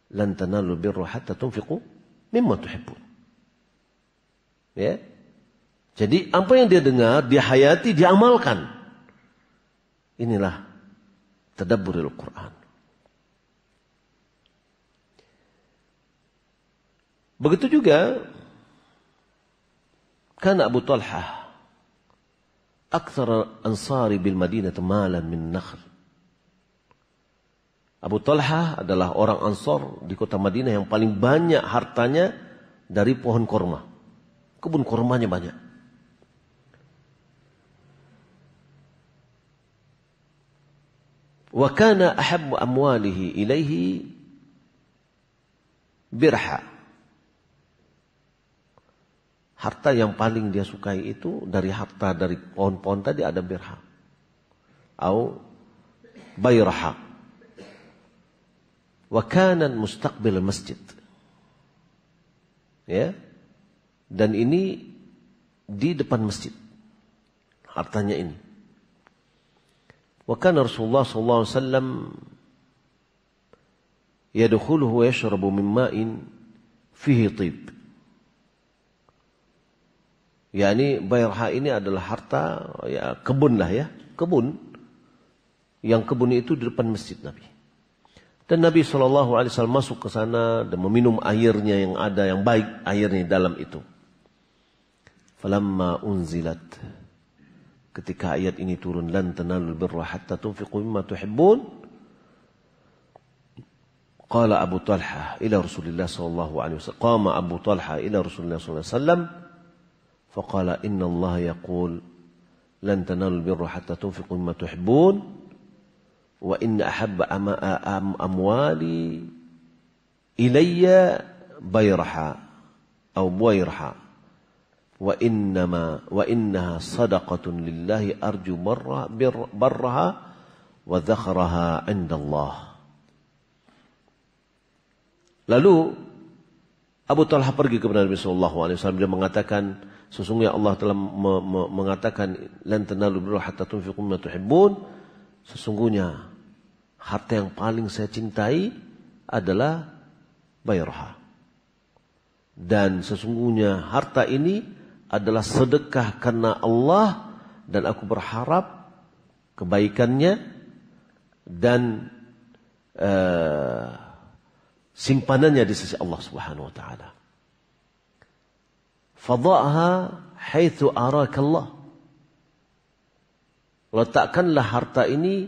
Lan tanalu birra hatta tunfiqu mimma tuhibbun. Ya. Jadi apa yang dia dengar, dia hayati, dia amalkan. Inilah tadabburul Quran. Begitu juga kana Abu Talhah aktsar ansari bil Madinah malan min nakhl. Abu Talhah adalah orang Ansar di kota Madinah yang paling banyak hartanya dari pohon korma. Kebun kormanya banyak. Wa kana ahabbu amwalihi ilaihi birha. Harta yang paling dia sukai itu dari harta dari pohon-pohon tadi ada birha. Atau bayraha. Wa kana mustaqbil masjid. Ya. Dan ini di depan masjid. Hartanya ini. Wa kana Rasulullah sallallahu alaihi wasallam yadkhuluhu wa yashrabu min ma'in fihi tib. Yani bayraha ini adalah harta ya kebun lah ya, kebun. Yang kebun itu di depan masjid Nabi. Dan Nabi SAW masuk ke sana dan meminum airnya yang ada, yang baik airnya dalam itu. Falamma unzilat, ketika ayat ini turun, lan tanalul birra hatta tunfiqu mimma tuhibbun. Qala Abu Talha ila Rasulillah sallallahu alaihi wasallam. Qama Abu Talha ila Rasulillah sallallahu alaihi wasallam. Faqala inna Allah yaqul lan tanalul birra hatta tunfiqu mimma tuhibbun. Wa inna ahabba amwali ilayya bayraha atau buairha. Wa innaha sadaqatun lillahi arju barraha wa dhakhraha 'inda Allah. Lalu Abu Talha pergi kepada Nabi sallallahu alaihi wasallam, dia mengatakan, sesungguhnya Allah telah mengatakan lan tanalu birra hatta tunfiqu mimma tuhibbun. Sesungguhnya harta yang paling saya cintai adalah bayraha. Dan sesungguhnya harta ini adalah sedekah karena Allah dan aku berharap kebaikannya dan simpanannya di sisi Allah Subhanahu wa taala. Fadha'ha haitsu arakallah. Letakkanlah harta ini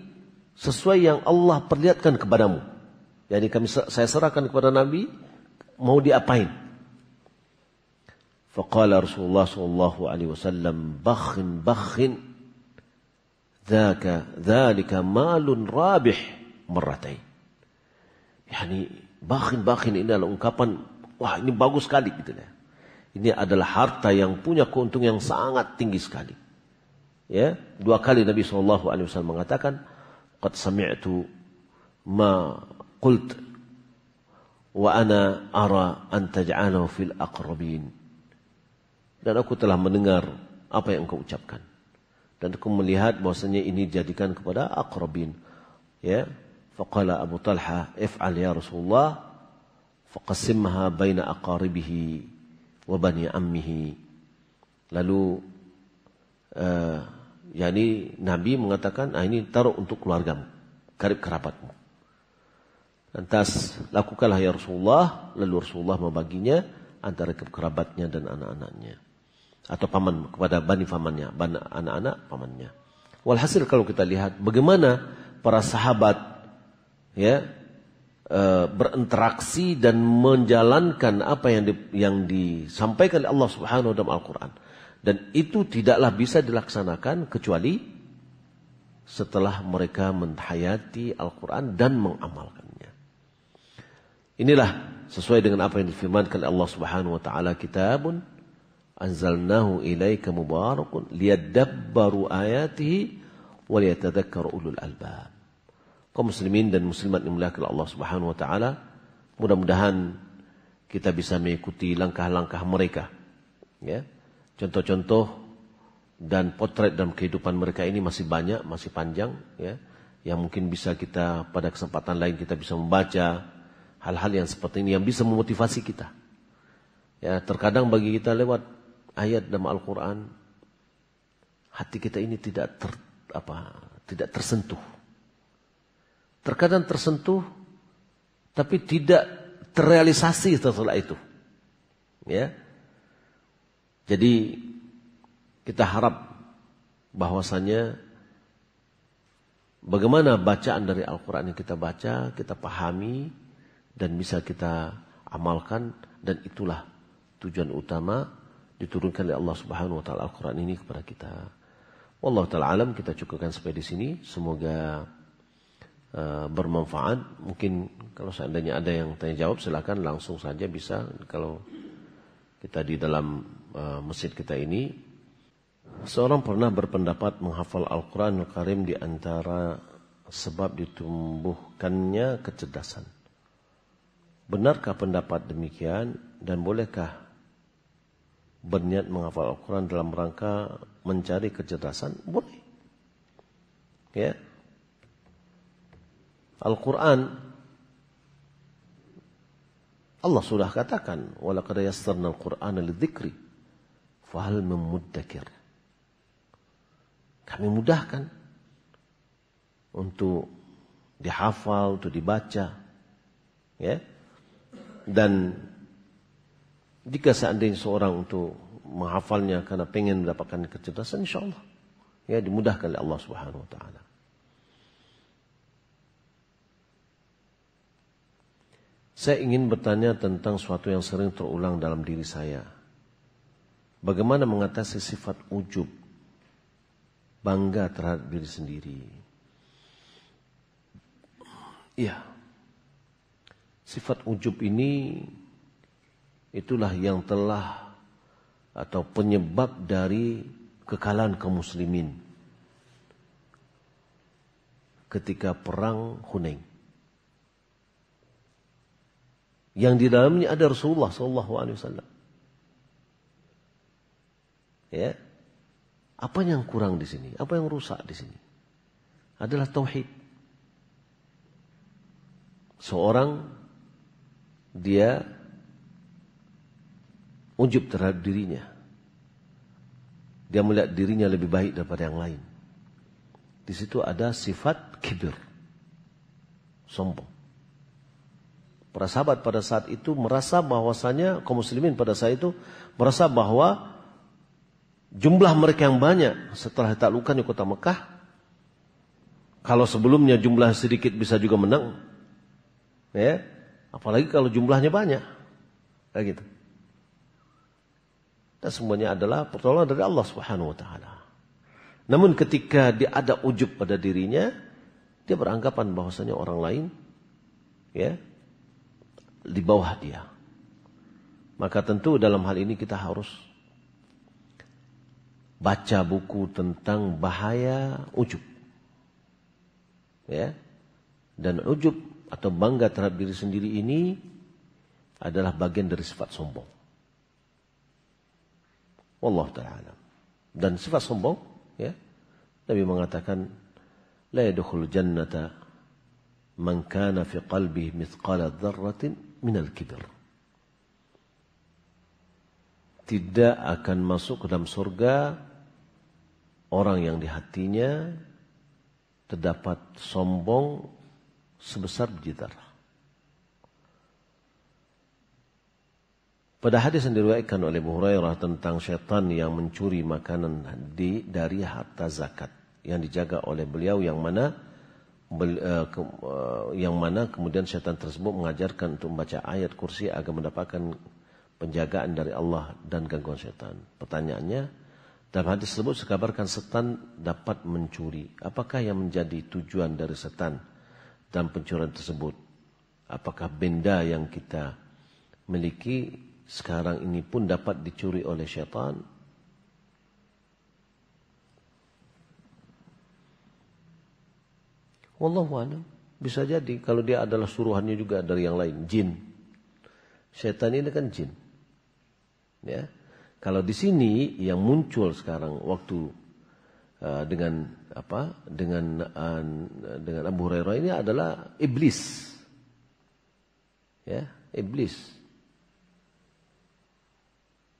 sesuai yang Allah perlihatkan kepadamu. Jadi saya serahkan kepada Nabi, mau diapain? Faqala Rasulullah sallallahu alaihi wasallam, bakhin dzalika malun rabih marratain. Yani bakhin ini adalah ungkapan, wah ini bagus sekali gitu ya. Ini adalah harta yang punya keuntungan yang sangat tinggi sekali. Ya, 2 kali Nabi sallallahu alaihi wasallam mengatakan, qad sami'tu ma qult wa ana ara an taj'alahu fil aqrabin. Dan aku telah mendengar apa yang engkau ucapkan. Dan aku melihat bahwasanya ini dijadikan kepada aqrabin. Ya, faqala Abu Talha, if'al ya Rasulullah, faqassimha baina aqaribihi wa bani ammihi. Lalu yani Nabi mengatakan, ini taruh untuk keluargamu, karib kerabatmu. Lantas lakukanlah ya Rasulullah. Lalu Rasulullah membaginya antara kerabatnya dan anak-anaknya, atau paman kepada bani pamannya, anak-anak pamannya. Walhasil kalau kita lihat bagaimana para sahabat ya berinteraksi dan menjalankan apa yang disampaikan oleh Allah Subhanahu wa taala dalam Al-Qur'an. Dan itu tidaklah bisa dilaksanakan kecuali setelah mereka menghayati Al-Quran dan mengamalkannya. Inilah sesuai dengan apa yang difirmankan Allah Subhanahu wa taala, kitabun anzalnahu ilaika mubarakun liyadabbaru ayatihi wa liyatadhakkaru ulul albab. Kaum muslimin dan muslimat yang dimuliakan Allah Subhanahu wa taala, mudah-mudahan kita bisa mengikuti langkah-langkah mereka. Ya. Contoh-contoh dan potret dalam kehidupan mereka ini masih banyak, masih panjang, ya, yang mungkin bisa kita pada kesempatan lain kita bisa membaca hal-hal yang seperti ini yang bisa memotivasi kita. Ya, terkadang bagi kita lewat ayat dalam Al-Quran, hati kita ini tidak tersentuh. Terkadang tersentuh, tapi tidak terrealisasi setelah itu. Ya. Jadi kita harap bahwasanya bagaimana bacaan dari Al-Quran yang kita baca, kita pahami dan bisa kita amalkan, dan itulah tujuan utama diturunkan oleh Allah Subhanahu wa taala Al-Quran ini kepada kita. Wallahu taala alam, kita cukupkan sampai di sini. Semoga bermanfaat. Mungkin kalau seandainya ada yang tanya jawab, silakan langsung saja bisa. Kalau kita di dalam masjid kita ini, seorang pernah berpendapat menghafal Al-Quranul Karim di antara sebab ditumbuhkannya kecerdasan. Benarkah pendapat demikian, dan bolehkah berniat menghafal Al-Quran dalam rangka mencari kecerdasan? Boleh. Ya. Al-Quran Allah sudah katakan, walaqad yassarna al-Qur'ana lidzikri fahal min muddakir. Kami mudahkan untuk dihafal, untuk dibaca. Ya. Dan jika seandainya seorang untuk menghafalnya karena pengen mendapatkan kecerdasan, insyaallah ya dimudahkan oleh Allah Subhanahu wa taala. Saya ingin bertanya tentang sesuatu yang sering terulang dalam diri saya. Bagaimana mengatasi sifat ujub, bangga terhadap diri sendiri? Iya. Sifat ujub ini itulah yang telah atau penyebab dari kekalahan kaum muslimin ketika perang Hunain. Yang di dalamnya ada Rasulullah SAW. Ya, apa yang kurang di sini? Apa yang rusak di sini? Adalah tauhid. Seorang dia ujub terhadap dirinya. Dia melihat dirinya lebih baik daripada yang lain. Di situ ada sifat kibir, sombong. Para sahabat pada saat itu merasa bahwasanya, kaum muslimin pada saat itu merasa bahwa jumlah mereka yang banyak setelah ditaklukkannya kota Mekah, kalau sebelumnya jumlah sedikit bisa juga menang, ya, apalagi kalau jumlahnya banyak, kayak gitu. Dan semuanya adalah pertolongan dari Allah Subhanahu wa taala. Namun ketika dia ada ujub pada dirinya, dia beranggapan bahwasanya orang lain, ya, di bawah dia. Maka tentu dalam hal ini kita harus baca buku tentang bahaya ujub. Ya. Dan ujub atau bangga terhadap diri sendiri ini adalah bagian dari sifat sombong. Wallahu ta'ala. Dan sifat sombong, ya, Nabi mengatakan la yadkhulul jannata man kana fi qalbihi mithqala dzarratin minal kibr. Tidak akan masuk ke dalam surga orang yang di hatinya terdapat sombong sebesar biji zarah. Pada hadis yang diriwayatkan oleh Abu Hurairah tentang syaitan yang mencuri makanan dari harta zakat yang dijaga oleh beliau, yang mana kemudian syaitan tersebut mengajarkan untuk membaca ayat kursi agar mendapatkan penjagaan dari Allah dan gangguan syaitan. Pertanyaannya, dalam hadis tersebut dikabarkan setan dapat mencuri. Apakah yang menjadi tujuan dari setan dan pencurian tersebut? Apakah benda yang kita miliki sekarang ini pun dapat dicuri oleh syaitan? Wallahu a'lam. Bisa jadi kalau dia adalah suruhannya juga dari yang lain, jin. Syaitan ini kan jin. Ya. Kalau di sini yang muncul sekarang waktu dengan Abu Hurairah ini adalah iblis. Ya, iblis.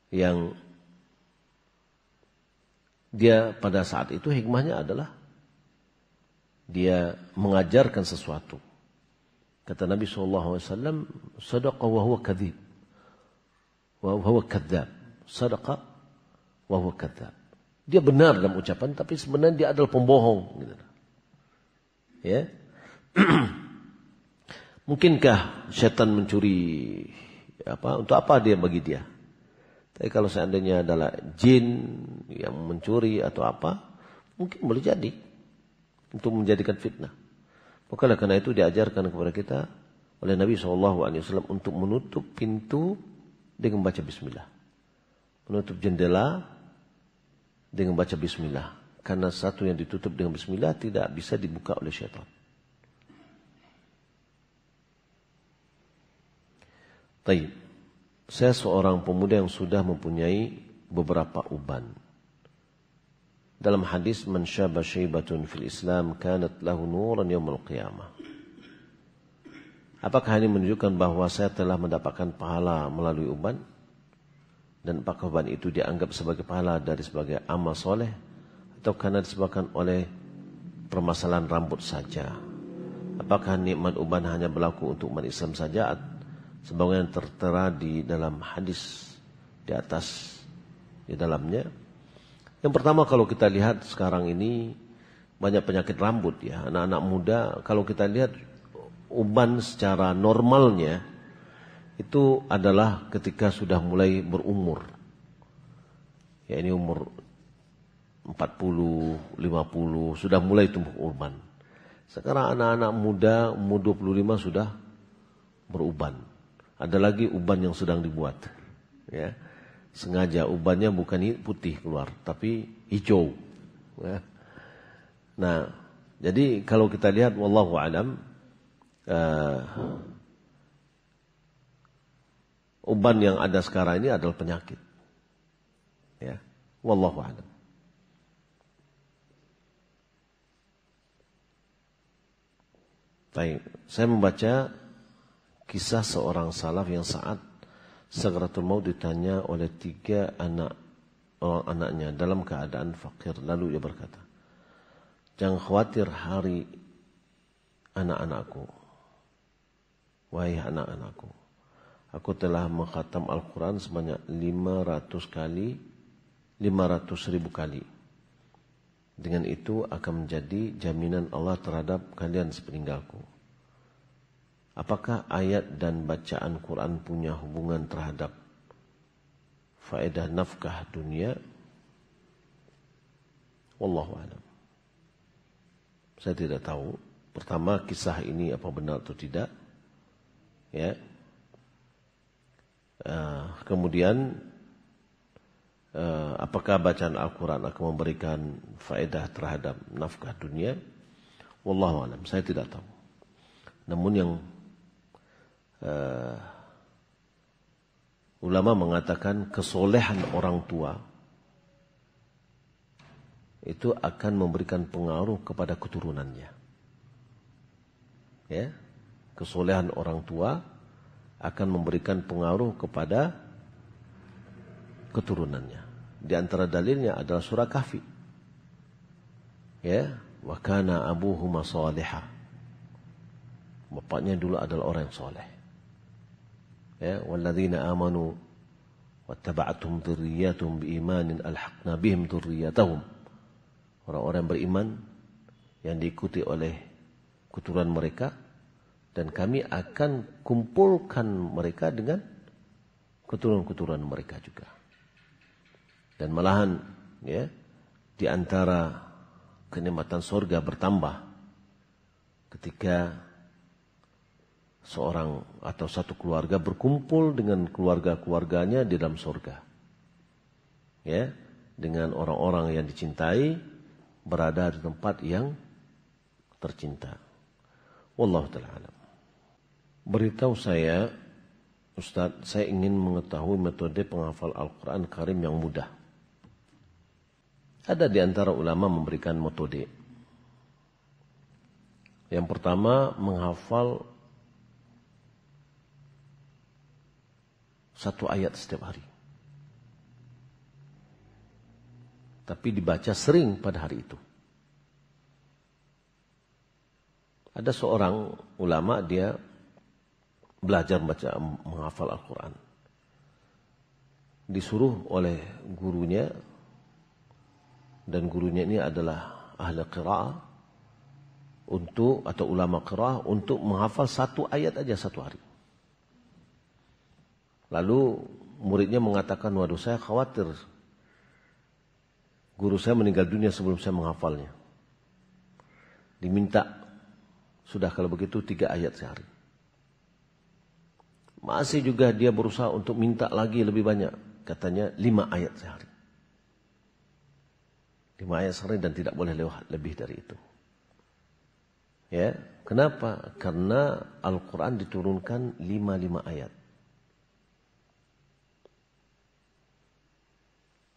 Yang dia pada saat itu hikmahnya adalah dia mengajarkan sesuatu. Kata Nabi SAW, sadaqa wa huwa kadhib. Wa huwa kadzab. Sadaqa wa huwa kadzab. Dia benar dalam ucapan, tapi sebenarnya dia adalah pembohong. Gitu. Ya. Mungkinkah syaitan mencuri untuk apa dia bagi dia? Tapi kalau seandainya adalah jin yang mencuri atau apa, mungkin boleh jadi untuk menjadikan fitnah. Maka karena itu diajarkan kepada kita oleh Nabi SAW untuk menutup pintu dengan baca bismillah. Menutup jendela dengan baca bismillah. Karena satu yang ditutup dengan bismillah tidak bisa dibuka oleh syaitan. Baik. Saya seorang pemuda yang sudah mempunyai beberapa uban. Dalam hadis, man syaba syaibatun fil Islam kanat lahu nuran yaumil qiyamah. Apakah ini menunjukkan bahwa saya telah mendapatkan pahala melalui uban? Dan apakah uban itu dianggap sebagai pahala dari sebagai amal soleh? Atau karena disebabkan oleh permasalahan rambut saja? Apakah nikmat uban hanya berlaku untuk umat Islam saja? Sebagaimana tertera di dalam hadis di atas di dalamnya. Yang pertama, kalau kita lihat sekarang ini banyak penyakit rambut ya. Anak-anak muda, kalau kita lihat uban secara normalnya itu adalah ketika sudah mulai berumur. Ya, ini umur 40, 50 sudah mulai tumbuh uban. Sekarang anak-anak muda umur 25 sudah beruban. Ada lagi uban yang sedang dibuat. Ya. Sengaja ubannya bukan putih keluar, tapi hijau. Ya. Nah, jadi kalau kita lihat, wallahu a'lam, uban yang ada sekarang ini adalah penyakit. Ya, wallahu a'lam. Baik, saya membaca kisah seorang salaf yang saat Sakratul Maut ditanya oleh 3 anak orang anaknya dalam keadaan fakir. Lalu ia berkata, jangan khawatir hari anak-anakku. Wahai anak-anakku, aku telah mengkhatam Al-Quran sebanyak 500.000 kali. Dengan itu akan menjadi jaminan Allah terhadap kalian sepeninggalku. Apakah ayat dan bacaan Quran punya hubungan terhadap faedah nafkah dunia? Wallahu a'lam. Saya tidak tahu. Pertama, kisah ini apa benar atau tidak. Ya. Kemudian apakah bacaan Al-Quran akan memberikan faedah terhadap nafkah dunia? Wallahu a'lam. Saya tidak tahu. Namun yang ulama mengatakan kesolehan orang tua itu akan memberikan pengaruh kepada keturunannya. Ya, kesolehan orang tua akan memberikan pengaruh kepada keturunannya. Di antara dalilnya adalah surah Kahfi. Ya, wa kana abuhuma salihah. Bapaknya dulu adalah orang yang soleh. Ya, walladzina amanu wattaba'atuhum dzurriyyatuhum biimanin alhaqna bihim dzurriyyatahum. Orang-orang beriman yang diikuti oleh keturunan mereka dan kami akan kumpulkan mereka dengan keturunan-keturunan mereka juga. Dan malahan ya, di antara kenikmatan surga bertambah ketika seorang atau satu keluarga berkumpul dengan keluarga-keluarganya di dalam surga. Ya, dengan orang-orang yang dicintai berada di tempat yang tercinta. Wallahu ta'ala alam. Beritahu saya, Ustaz, saya ingin mengetahui metode penghafal Al-Quran Karim yang mudah. Ada di antara ulama memberikan metode. Yang pertama, menghafal satu ayat setiap hari. Tapi dibaca sering pada hari itu. Ada seorang ulama, dia belajar menghafal Al-Quran. Disuruh oleh gurunya, dan gurunya ini adalah ahli qiraah, atau ulama qiraah, untuk menghafal satu ayat aja satu hari. Lalu muridnya mengatakan, waduh, saya khawatir guru saya meninggal dunia sebelum saya menghafalnya. Diminta, sudah kalau begitu 3 ayat sehari. Masih juga dia berusaha untuk minta lagi lebih banyak. Katanya 5 ayat sehari. 5 ayat sehari dan tidak boleh lebih dari itu. Ya, kenapa? Karena Al-Quran diturunkan 5 ayat.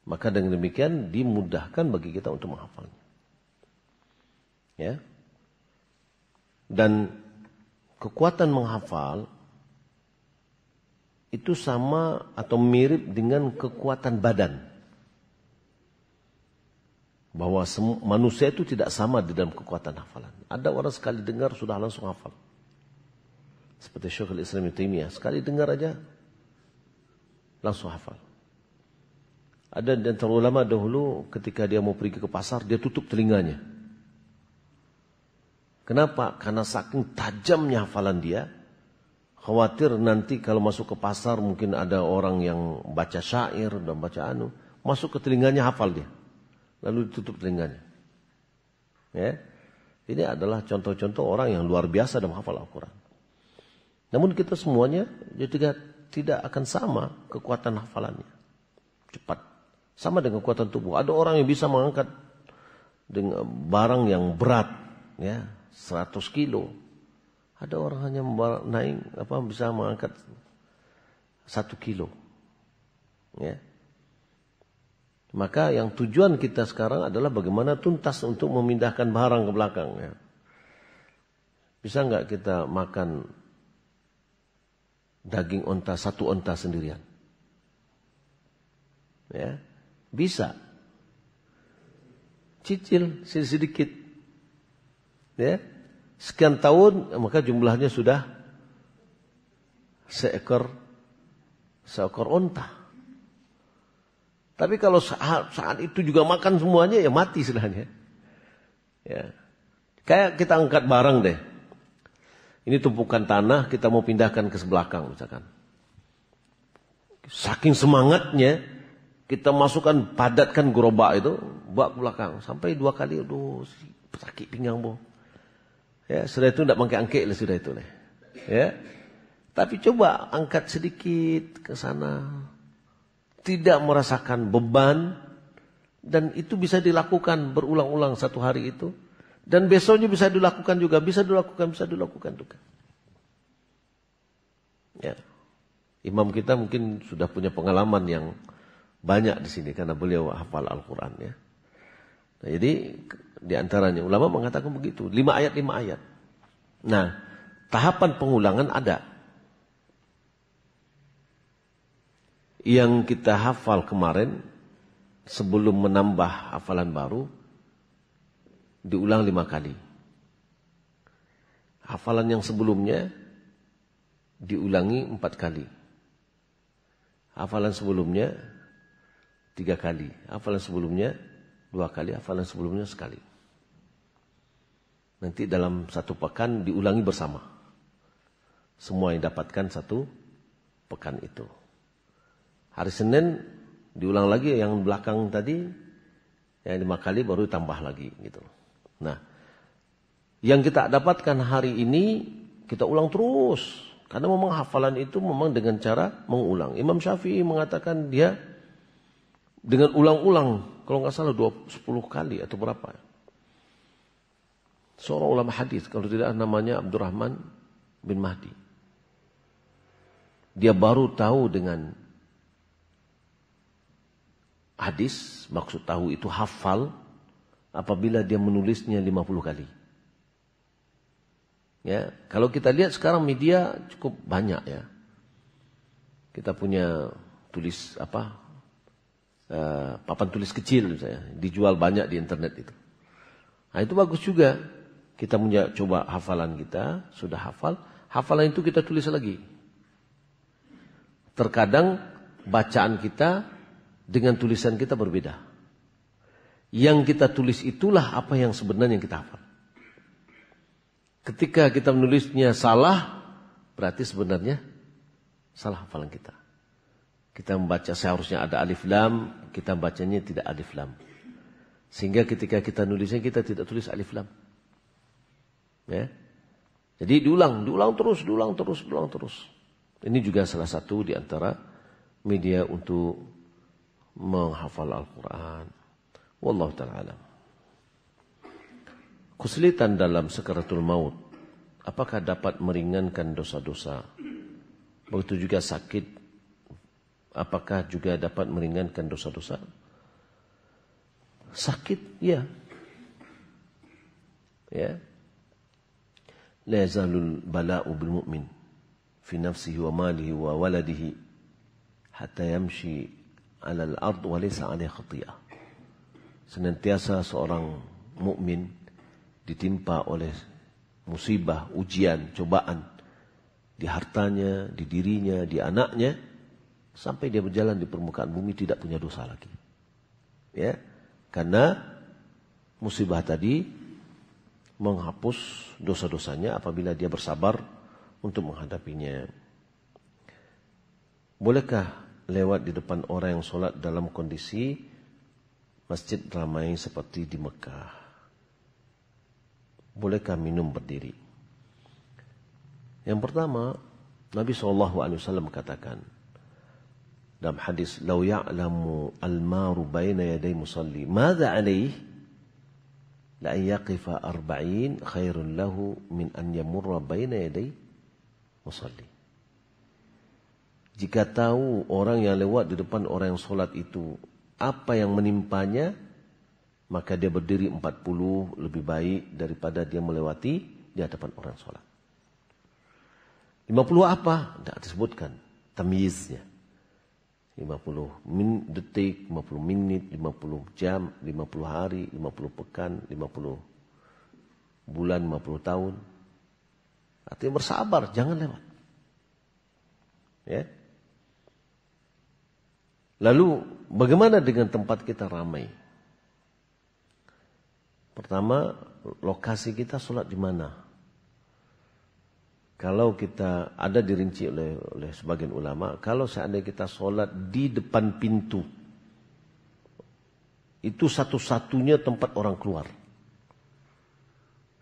Maka dengan demikian dimudahkan bagi kita untuk menghafalnya. Ya. Dan kekuatan menghafal itu sama atau mirip dengan kekuatan badan. Bahwa manusia itu tidak sama di dalam kekuatan hafalan. Ada orang sekali dengar sudah langsung hafal. Seperti Syekhul Islam Ibnu Taimiyah, sekali dengar aja langsung hafal. Ada di antara ulama dahulu ketika dia mau pergi ke pasar, dia tutup telinganya. Kenapa? Karena saking tajamnya hafalan dia, khawatir nanti kalau masuk ke pasar mungkin ada orang yang baca syair dan baca masuk ke telinganya, hafal dia. Lalu ditutup telinganya. Ya. Ini adalah contoh-contoh orang yang luar biasa dalam hafal Al-Quran. Namun kita semuanya tidak akan sama kekuatan hafalannya. Cepat. Sama dengan kekuatan tubuh. Ada orang yang bisa mengangkat dengan barang yang berat, ya, 100 kilo. Ada orang hanya bisa mengangkat 1 kilo. Ya. Maka yang tujuan kita sekarang adalah bagaimana tuntas untuk memindahkan barang ke belakang. Ya. Bisa nggak kita makan daging onta, 1 onta sendirian? Ya. Bisa. Cicil sedikit. Ya. Sekian tahun maka jumlahnya sudah seekor unta. Tapi kalau saat itu juga makan semuanya ya mati istilahnya. Ya. Kayak kita angkat barang deh. Ini tumpukan tanah kita mau pindahkan ke sebelakang misalkan. Saking semangatnya kita masukkan padatkan gerobak itu bawa ke belakang sampai 2 kali, aduh sakit pinggang boh. Ya, sudah itu tidak pakai angkek lah sudah itu lah. Ya. Tapi coba angkat sedikit ke sana. Tidak merasakan beban dan itu bisa dilakukan berulang-ulang 1 hari itu. Dan besoknya bisa dilakukan juga, bisa dilakukan juga. Ya. Imam kita mungkin sudah punya pengalaman yang banyak di sini karena beliau hafal Al-Quran ya. Nah, jadi di antaranya ulama mengatakan begitu, 5 ayat. Nah, tahapan pengulangan ada. Yang kita hafal kemarin sebelum menambah hafalan baru diulang 5 kali. Hafalan yang sebelumnya diulangi 4 kali. Hafalan sebelumnya 3 kali. Hafalan sebelumnya 2 kali. Hafalan sebelumnya 1 kali. Nanti dalam 1 pekan diulangi bersama. Semua yang dapatkan 1 pekan itu. Hari Senin diulang lagi yang belakang tadi. Yang 5 kali baru tambah lagi gitu. Nah, yang kita dapatkan hari ini kita ulang terus. Karena memang hafalan itu memang dengan cara mengulang. Imam Syafi'i mengatakan dia dengan ulang-ulang. Kalau nggak salah 10 kali atau berapa. Seorang ulama hadis, kalau tidak namanya Abdurrahman bin Mahdi. Dia baru tahu dengan hadis, maksud tahu itu hafal, apabila dia menulisnya 50 kali. Ya, kalau kita lihat sekarang media cukup banyak ya. Kita punya tulis papan tulis kecil misalnya, dijual banyak di internet itu. Nah, itu bagus juga. Kita coba hafalan kita, sudah hafal, hafalan itu kita tulis lagi. Terkadang bacaan kita dengan tulisan kita berbeda. Yang kita tulis itulah apa yang sebenarnya kita hafal. Ketika kita menulisnya salah, berarti sebenarnya salah hafalan kita. Kita membaca seharusnya ada alif lam, kita bacanya tidak alif lam. Sehingga ketika kita nulisnya kita tidak tulis alif lam. Ya. Jadi diulang terus. Ini juga salah satu di antara media untuk menghafal Al-Quran. Wallahu ta'ala alam. Kesulitan dalam sakaratul maut, apakah dapat meringankan dosa-dosa? Begitu juga sakit, apakah juga dapat meringankan dosa-dosa? Sakit, ya. Ya. La yazalul bala'u bil mu'min fi nafsihi wa malihi wa waladihi hatta yamshi 'ala al-ard wa laysa 'alaihi khati'ah. Senantiasa seorang mukmin ditimpa oleh musibah, ujian, cobaan di hartanya, di dirinya, di anaknya, sampai dia berjalan di permukaan bumi tidak punya dosa lagi. Ya, karena musibah tadi menghapus dosa-dosanya apabila dia bersabar untuk menghadapinya. Bolehkah lewat di depan orang yang sholat dalam kondisi masjid ramai seperti di Mekah? Bolehkah minum berdiri? Yang pertama, Nabi SAW katakan dalam hadis, "Lau ya'lamu al-maru baina yaday musalli, madza 'alaihi? La an yaqifa 40 khairun lahu min an yamurra baina yaday musalli." Jika tahu orang yang lewat di depan orang yang sholat itu apa yang menimpanya, maka dia berdiri 40 lebih baik daripada dia melewati di hadapan orang sholat. 50 apa? Tidak disebutkan tamyiznya. detik, 50 menit, 50 jam, 50 hari, 50 pekan, 50 bulan, 50 tahun. Artinya bersabar, jangan lewat. Ya. Lalu bagaimana dengan tempat kita ramai? Pertama, lokasi kita sholat di mana? Kalau kita ada dirinci oleh sebagian ulama, kalau seandainya kita sholat di depan pintu, itu satu-satunya tempat orang keluar.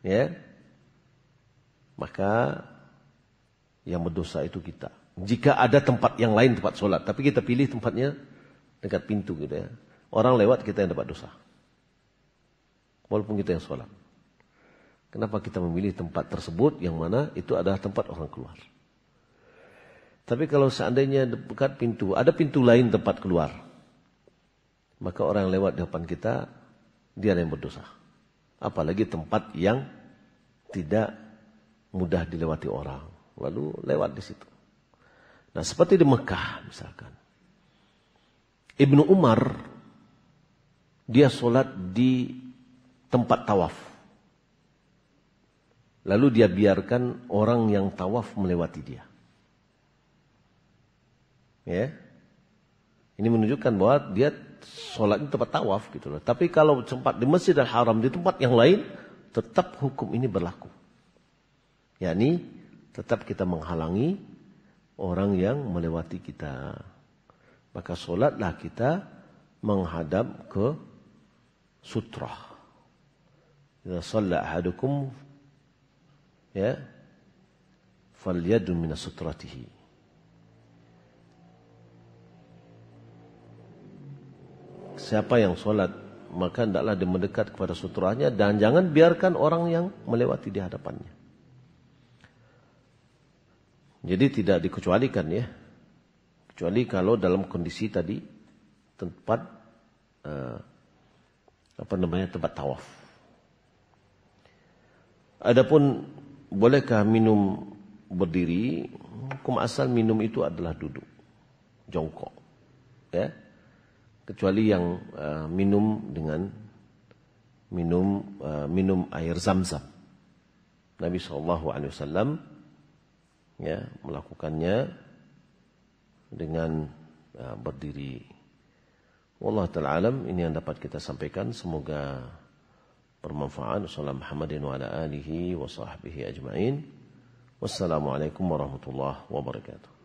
Ya. Maka yang berdosa itu kita. Jika ada tempat yang lain tempat sholat, tapi kita pilih tempatnya dekat pintu gitu ya. Orang lewat kita yang dapat dosa. Walaupun kita yang sholat. Kenapa kita memilih tempat tersebut yang mana itu adalah tempat orang keluar. Tapi kalau seandainya dekat pintu, ada pintu lain tempat keluar. Maka orang yang lewat di depan kita, dia yang berdosa. Apalagi tempat yang tidak mudah dilewati orang. Lalu lewat di situ. Nah seperti di Mekah misalkan. Ibnu Umar, dia sholat di tempat tawaf. Lalu dia biarkan orang yang tawaf melewati dia. Ya. Ini menunjukkan bahwa dia sholat di tempat tawaf gitu loh. Tapi kalau sempat di Masjidil Haram, di tempat yang lain, tetap hukum ini berlaku. yakni tetap kita menghalangi orang yang melewati kita. Maka solatlah kita menghadap ke sutrah. Idza shalla ahadukum ya falyadun min sutratihi. Siapa yang solat maka hendaklah dia mendekat kepada sutrahnya dan jangan biarkan orang yang melewati di hadapannya. Jadi tidak dikecualikan ya. Kecuali kalau dalam kondisi tadi tempat tempat tawaf. Adapun bolehkah minum berdiri? Hukum asal minum itu adalah duduk, jongkok. Ya. Kecuali yang minum dengan minum air Zam-Zam. Nabi SAW ya melakukannya dengan berdiri. Wallahu ta'ala alam, ini yang dapat kita sampaikan, semoga bermanfaat. Sallallahu Muhammadin wa ala alihi wa sahbihi ajma'in. Wassalamualaikum warahmatullahi wabarakatuh.